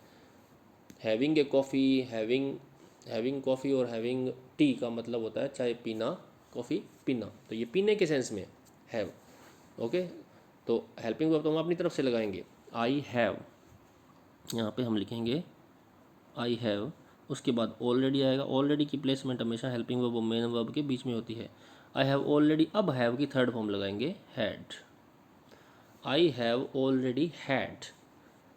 Having a coffee, having coffee और हैविंग टी का मतलब होता है चाय पीना, कॉफ़ी पीना, तो ये पीने के सेंस में हैव। ओके, तो हेल्पिंग वर्ब तो हम अपनी तरफ से लगाएंगे। आई हैव, यहाँ पे हम लिखेंगे आई हैव, उसके बाद ऑलरेडी आएगा। ऑलरेडी की प्लेसमेंट हमेशा हेल्पिंग वर्ब और मेन वर्ब के बीच में होती है। आई हैव ऑलरेडी, अब हैव की थर्ड फॉर्म लगाएंगे had. I have already had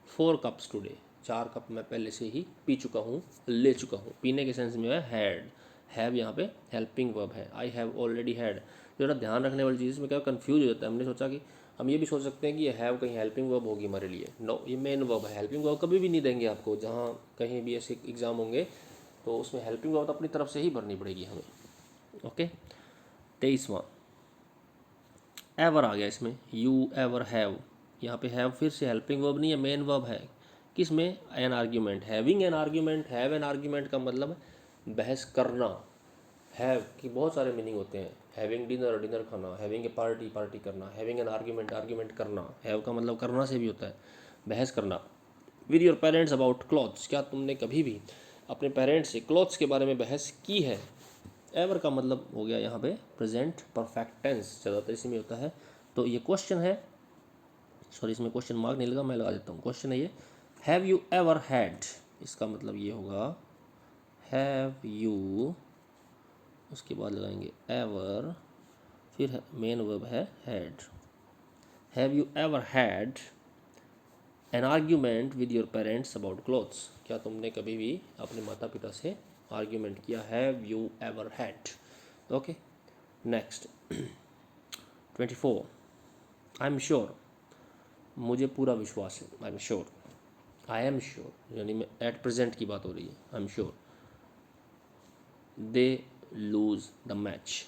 4 cups today, 4 cup मैं पहले से ही पी चुका हूँ, ले चुका हूँ, पीने के सेंस में है हैड। हैव यहाँ पे हेल्पिंग वर्ब है, आई हैव ऑलरेडी हैड। जो ध्यान रखने वाली चीज़ में क्या कंफ्यूज हो जाता है, हमने सोचा कि हम ये भी सोच सकते हैं कि ये हैव कहीं हेल्पिंग वर्ब होगी हमारे लिए, नो, ये मेन वर्ब है। हेल्पिंग वर्ब कभी भी नहीं देंगे आपको, जहाँ कहीं भी ऐसे एग्ज़ाम होंगे तो उसमें हेल्पिंग वर्ब तो अपनी तरफ से ही भरनी पड़ेगी हमें। ओके, 23वां, एवर आ गया इसमें, यू एवर हैव, यहाँ पे हैव फिर से हेल्पिंग वर्ब नहीं है, मेन वर्ब है। किस में, an argument, having an argument, have an argument का मतलब बहस करना। हैव की बहुत सारे मीनिंग होते हैं, हैविंग डिनर, डिनर खाना, हैविंग ए पार्टी, पार्टी करना, हैविंग एन आर्ग्यूमेंट, आर्ग्यूमेंट करना। हैव का मतलब करना से भी होता है, बहस करना। With your parents about clothes, क्या तुमने कभी भी अपने पेरेंट्स से क्लॉथ्स के बारे में बहस की है। एवर का मतलब हो गया यहाँ पे प्रेजेंट परफेक्ट टेंस, ज़्यादातर इसी में होता है। तो ये क्वेश्चन है, सॉरी इसमें क्वेश्चन मार्क नहीं लगा, मैं लगा देता हूँ, क्वेश्चन है ये, हैव यू एवर हैड, इसका मतलब ये होगा हैव यू, उसके बाद लगाएंगे एवर, फिर मेन वर्ब है had. Have you ever had an argument with your parents about clothes, क्या तुमने कभी भी अपने माता पिता से आर्ग्यूमेंट किया। Have you ever had. Okay, next 24, I am sure, मुझे पूरा विश्वास है। आई am sure, I am sure यानी मैं एट प्रेजेंट की बात हो रही है। आई am sure they lose the match,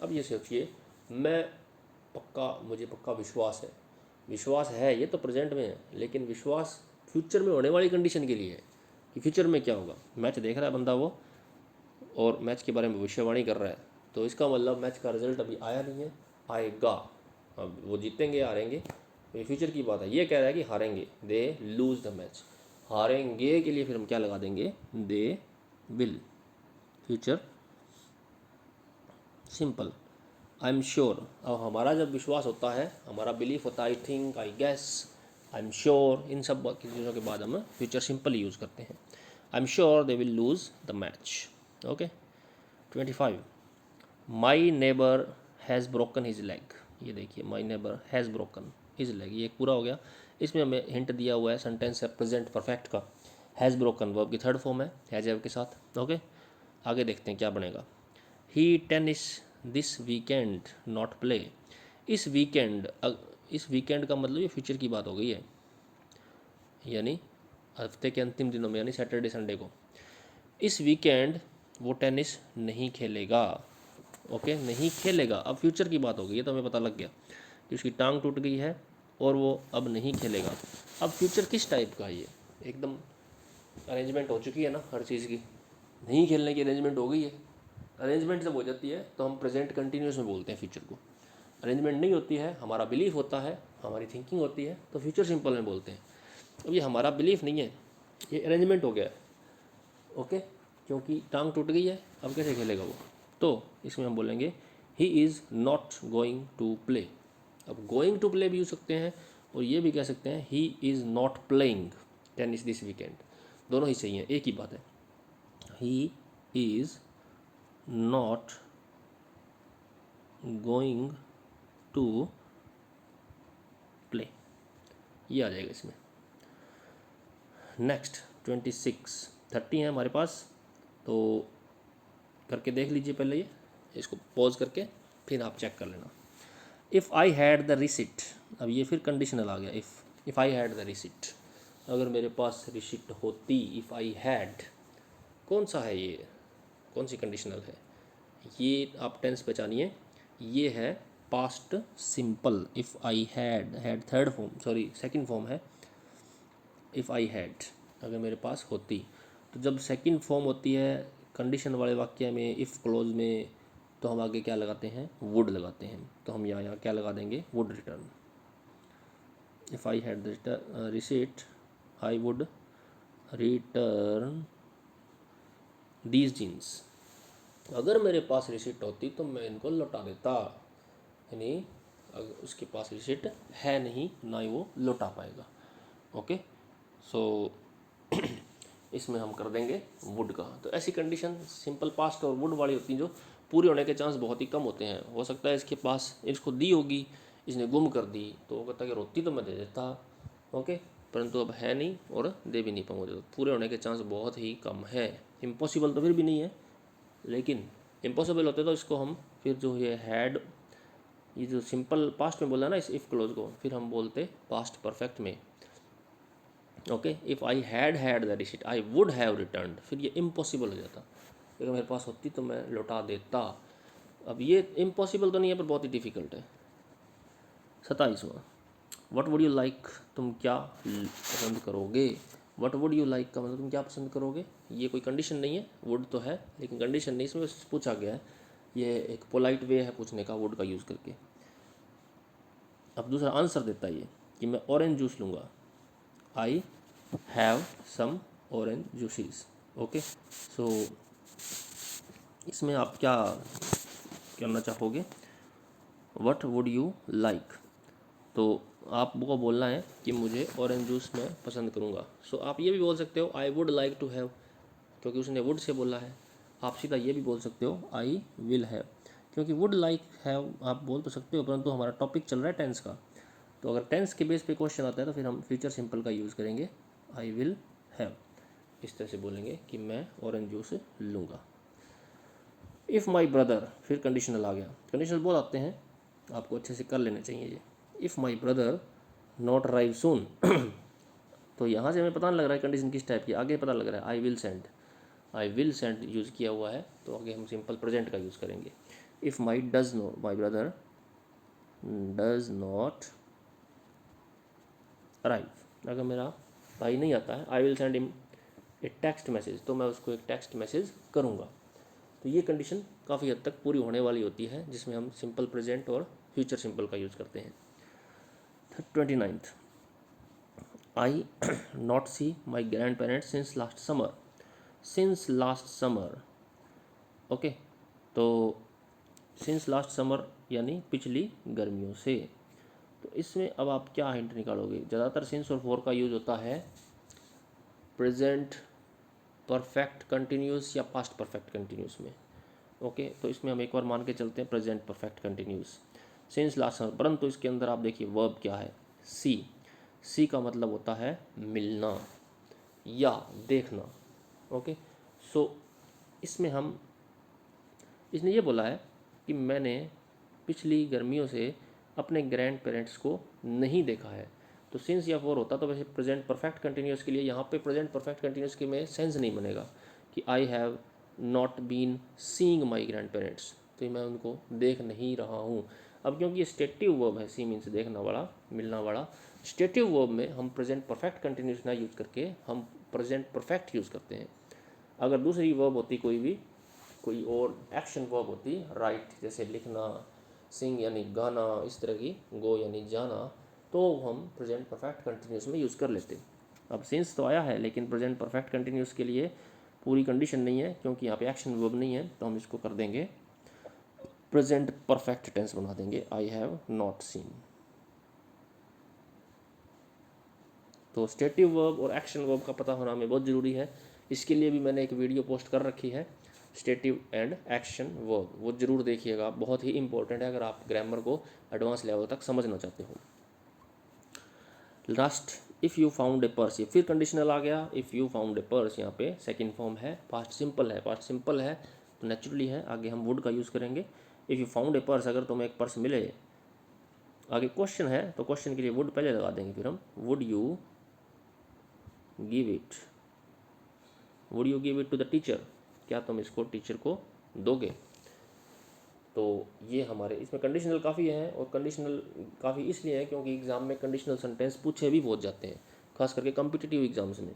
अब ये सोचिए, मैं पक्का, मुझे पक्का विश्वास है, विश्वास है ये तो प्रेजेंट में है, लेकिन विश्वास फ्यूचर में होने वाली कंडीशन के लिए है कि फ्यूचर में क्या होगा। मैच देख रहा है बंदा वो, और मैच के बारे में भविष्यवाणी कर रहा है, तो इसका मतलब मैच का रिजल्ट अभी आया नहीं है, आएगा। अब वो जीतेंगे हारेंगे ये फ्यूचर की बात है, ये कह रहा है कि हारेंगे, दे लूज़ द मैच। हारेंगे के लिए फिर हम क्या लगा देंगे, they will, future simple. I am sure, अब हमारा जब विश्वास होता है, हमारा बिलीफ होता है, I think, I guess, I am sure, इन सब चीज़ों के बाद हम फ्यूचर सिंपल यूज़ करते हैं। आई am sure they will lose the match. Okay, 25, my neighbour has broken his leg, ये देखिए my neighbour has broken his leg, ये एक पूरा हो गया। इसमें हमें हिंट दिया हुआ है, सेंटेंस है प्रेजेंट परफेक्ट का, हैज़ ब्रोकन वर्ब की थर्ड फॉर्म है हैज़ हैव के साथ। ओके, आगे देखते हैं क्या बनेगा। He tennis this weekend not play, इस वीकेंड, इस वीकेंड का मतलब ये फ्यूचर की बात हो गई है, यानी हफ्ते के अंतिम दिनों में, यानी सैटरडे संडे को। इस वीकेंड वो टेनिस नहीं खेलेगा। ओके, नहीं खेलेगा, अब फ्यूचर की बात हो गई है, तो हमें पता लग गया कि उसकी टांग टूट गई है, और वो अब नहीं खेलेगा। अब फ्यूचर किस टाइप का है ये? एकदम अरेंजमेंट हो चुकी है ना हर चीज़ की, नहीं खेलने की अरेंजमेंट हो गई है। अरेंजमेंट जब हो जाती है तो हम प्रेजेंट कंटिन्यूस में बोलते हैं फ्यूचर को। अरेंजमेंट नहीं होती है, हमारा बिलीफ होता है, हमारी थिंकिंग होती है, तो फ्यूचर सिंपल में बोलते हैं। अब ये हमारा बिलीफ नहीं है, ये अरेंजमेंट हो गया है। ओके, क्योंकि टांग टूट गई है, अब कैसे खेलेगा वो? तो इसमें हम बोलेंगे he is not going to play. अब गोइंग टू प्ले भी यूज सकते हैं और ये भी कह सकते हैं he is not playing tennis this weekend. दोनों ही सही हैं, एक ही बात है। He is not going to play, ये आ जाएगा इसमें। नेक्स्ट 26 30 है हमारे पास, तो करके देख लीजिए पहले ये, इसको पॉज करके फिर आप चेक कर लेना। If I had the receipt, अब ये फिर कंडीशनल आ गया। If I had the receipt, अगर मेरे पास रिसिट होती। इफ़ आई हैड कौन सा है ये, कौन सी कंडीशनल है ये? आप टेंस पहचानिए, ये है past simple. If I had third form, sorry second form है। इफ़ आई हैड, अगर मेरे पास होती, तो जब सेकंड फॉर्म होती है कंडीशन वाले वाक्य में, इफ़ क्लोज में, तो हम आगे क्या लगाते हैं? वुड लगाते हैं। तो हम यहाँ क्या लगा देंगे? Would return. If I had the receipt I would return these genes. अगर मेरे पास रिसीट होती तो मैं इनको लौटा देता, यानी अगर उसके पास रिसीट है नहीं, ना ही वो लौटा पाएगा। ओके, सो इसमें हम कर देंगे वुड का। तो ऐसी कंडीशन सिंपल पास्ट और वुड वाली होती हैं जो पूरी होने के चांस बहुत ही कम होते हैं। हो सकता है इसके पास, इसको दी होगी, इसने गुम कर दी, तो वो कहता है कि रोती तो मैं दे देता, ओके, परंतु अब है नहीं और दे भी नहीं पाऊँगा, तो पूरे होने के चांस बहुत ही कम है। इम्पॉसिबल तो फिर भी नहीं है, लेकिन इम्पॉसिबल होते तो इसको हम फिर जो ये हैड, ये जो सिंपल पास्ट में बोला ना इस इफ़ क्लोज को, फिर हम बोलते पास्ट परफेक्ट में। Okay, if I had the receipt I would have return, फिर ये इम्पॉसिबल हो जाता। अगर मेरे पास होती तो मैं लौटा देता। अब ये इम्पॉसिबल तो नहीं है पर बहुत ही डिफ़िकल्ट है। 27वां, वट वुड यू लाइक, तुम क्या पसंद करोगे? वट वुड यू लाइक का मतलब तुम क्या पसंद करोगे। ये कोई कंडीशन नहीं है, वुड तो है लेकिन कंडीशन नहीं, इसमें पूछा गया है। ये एक पोलाइट वे है पूछने का, वुड का यूज़ करके। अब दूसरा आंसर देता है ये कि मैं ऑरेंज जूस लूँगा। I have some orange juices. Okay, so इसमें आप क्या करना चाहोगे? वट वुड यू लाइक, तो आपको बोलना है कि मुझे ऑरेंज जूस मैं पसंद करूँगा। सो आप ये भी बोल सकते हो I would like to have, क्योंकि उसने वुड से बोला है। आप सीधा ये भी बोल सकते हो आई विल हैव, क्योंकि वुड लाइक हैव आप बोल तो सकते हो, परंतु हमारा टॉपिक चल रहा है टेंस का। तो अगर टेंस के बेस पे क्वेश्चन आता है तो फिर हम फ्यूचर सिंपल का यूज़ करेंगे, आई विल हैव। इस तरह से बोलेंगे कि मैं ऑरेंज जूस लूँगा। इफ़ माई ब्रदर, फिर कंडीशनल आ गया। कंडीशनल बोल आते हैं, आपको अच्छे से कर लेने चाहिए ये। If my brother not arrive soon, तो यहाँ से हमें पता नहीं लग रहा है कंडीशन किस टाइप की, आगे पता लग रहा है I will send. I will send use किया हुआ है, तो आगे हम सिंपल प्रेजेंट का यूज़ करेंगे। If my does no, my brother does not arrive, अगर मेरा भाई नहीं आता है, I will send him a text message, तो मैं उसको एक टेक्स्ट मैसेज करूँगा। तो ये कंडीशन काफ़ी हद तक पूरी होने वाली होती है, जिसमें हम सिंपल प्रेजेंट और फ्यूचर सिंपल का यूज़ करते हैं। 29th, I not see my grandparents since last summer. Since last summer, okay, तो सिंस लास्ट समर यानी पिछली गर्मियों से। तो इसमें अब आप क्या हिंट निकालोगे? ज़्यादातर सिंस और फॉर का यूज़ होता है प्रेजेंट परफेक्ट कंटिन्यूस या पास्ट परफेक्ट कंटिन्यूस में। ओके, तो इसमें हम एक बार मान के चलते हैं present perfect continuous since last summer, परंतु इसके अंदर आप देखिए वर्ब क्या है, सी। सी का मतलब होता है मिलना या देखना। ओके, सो इसमें हम, इसने ये बोला है कि मैंने पिछली गर्मियों से अपने ग्रैंड पेरेंट्स को नहीं देखा है। तो सिंस या फॉर होता तो वैसे प्रेजेंट परफेक्ट कंटिन्यूस के लिए, यहाँ पे प्रेजेंट परफेक्ट कंटिन्यूस के में सेंस नहीं बनेगा कि I have not been seeing my grandparents, तो मैं उनको देख नहीं रहा हूँ। अब क्योंकि ये स्टेटिव वर्ब है, सी मीन्स देखना वाला, मिलना वाला, स्टेटिव वर्ब में हम प्रेजेंट परफेक्ट कंटिन्यूस ना यूज़ करके हम प्रेजेंट परफेक्ट यूज़ करते हैं। अगर दूसरी वर्ब होती कोई और एक्शन वर्ब होती, राइट जैसे लिखना, सिंग यानी गाना, इस तरह की, गो यानी जाना, तो हम प्रेजेंट परफेक्ट कंटिन्यूस में यूज़ कर लेते। अब सिंस तो आया है, लेकिन प्रेजेंट परफेक्ट कंटिन्यूस के लिए पूरी कंडीशन नहीं है, क्योंकि यहाँ पे एक्शन वर्ब नहीं है, तो हम इसको कर देंगे प्रेजेंट परफेक्ट टेंस बना देंगे, आई हैव नॉट सीन। तो स्टेटिव वर्ब और एक्शन वर्ब का पता होना हमें बहुत ज़रूरी है। इसके लिए भी मैंने एक वीडियो पोस्ट कर रखी है, स्टेटिव एंड एक्शन वर्ब, वो ज़रूर देखिएगा, बहुत ही इंपॉर्टेंट है अगर आप ग्रामर को एडवांस लेवल तक समझना चाहते हो। Last, if you found a purse, ये फिर कंडीशनल आ गया, if you found a purse, यहाँ पे सेकंड फॉर्म है, पास्ट सिंपल है, पास्ट सिंपल है तो नेचुरली है, आगे हम वुड का यूज़ करेंगे। If you found a purse, अगर तुम्हें एक पर्स मिले, आगे क्वेश्चन है तो क्वेश्चन के लिए वुड पहले लगा देंगे, फिर हम would you give it, would you give it to the teacher, क्या तुम इसको टीचर को दोगे। तो ये हमारे इसमें कंडीशनल काफ़ी हैं, और कंडीशनल काफ़ी इसलिए है क्योंकि एग्ज़ाम में कंडीशनल सेंटेंस पूछे भी बहुत जाते हैं, खास करके कॉम्पिटिटिव एग्ज़ाम्स में।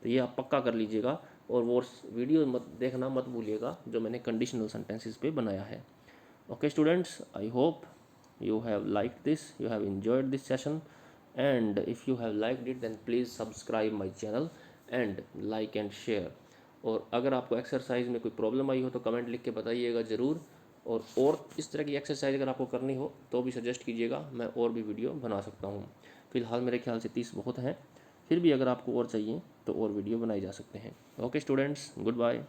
तो ये आप पक्का कर लीजिएगा, और वो वीडियो देखना मत भूलिएगा जो मैंने कंडीशनल सेंटेंसेस पे बनाया है। Okay students, I hope you have liked this, you have enjoyed this session, and if you have liked it then please subscribe my channel and like and share। और अगर आपको एक्सरसाइज में कोई प्रॉब्लम आई हो तो कमेंट लिख के बताइएगा ज़रूर, और इस तरह की एक्सरसाइज अगर आपको करनी हो तो भी सजेस्ट कीजिएगा, मैं और भी वीडियो बना सकता हूँ। फ़िलहाल मेरे ख्याल से 30 बहुत हैं, फिर भी अगर आपको और चाहिए तो और वीडियो बनाए जा सकते हैं। Okay students, good bye.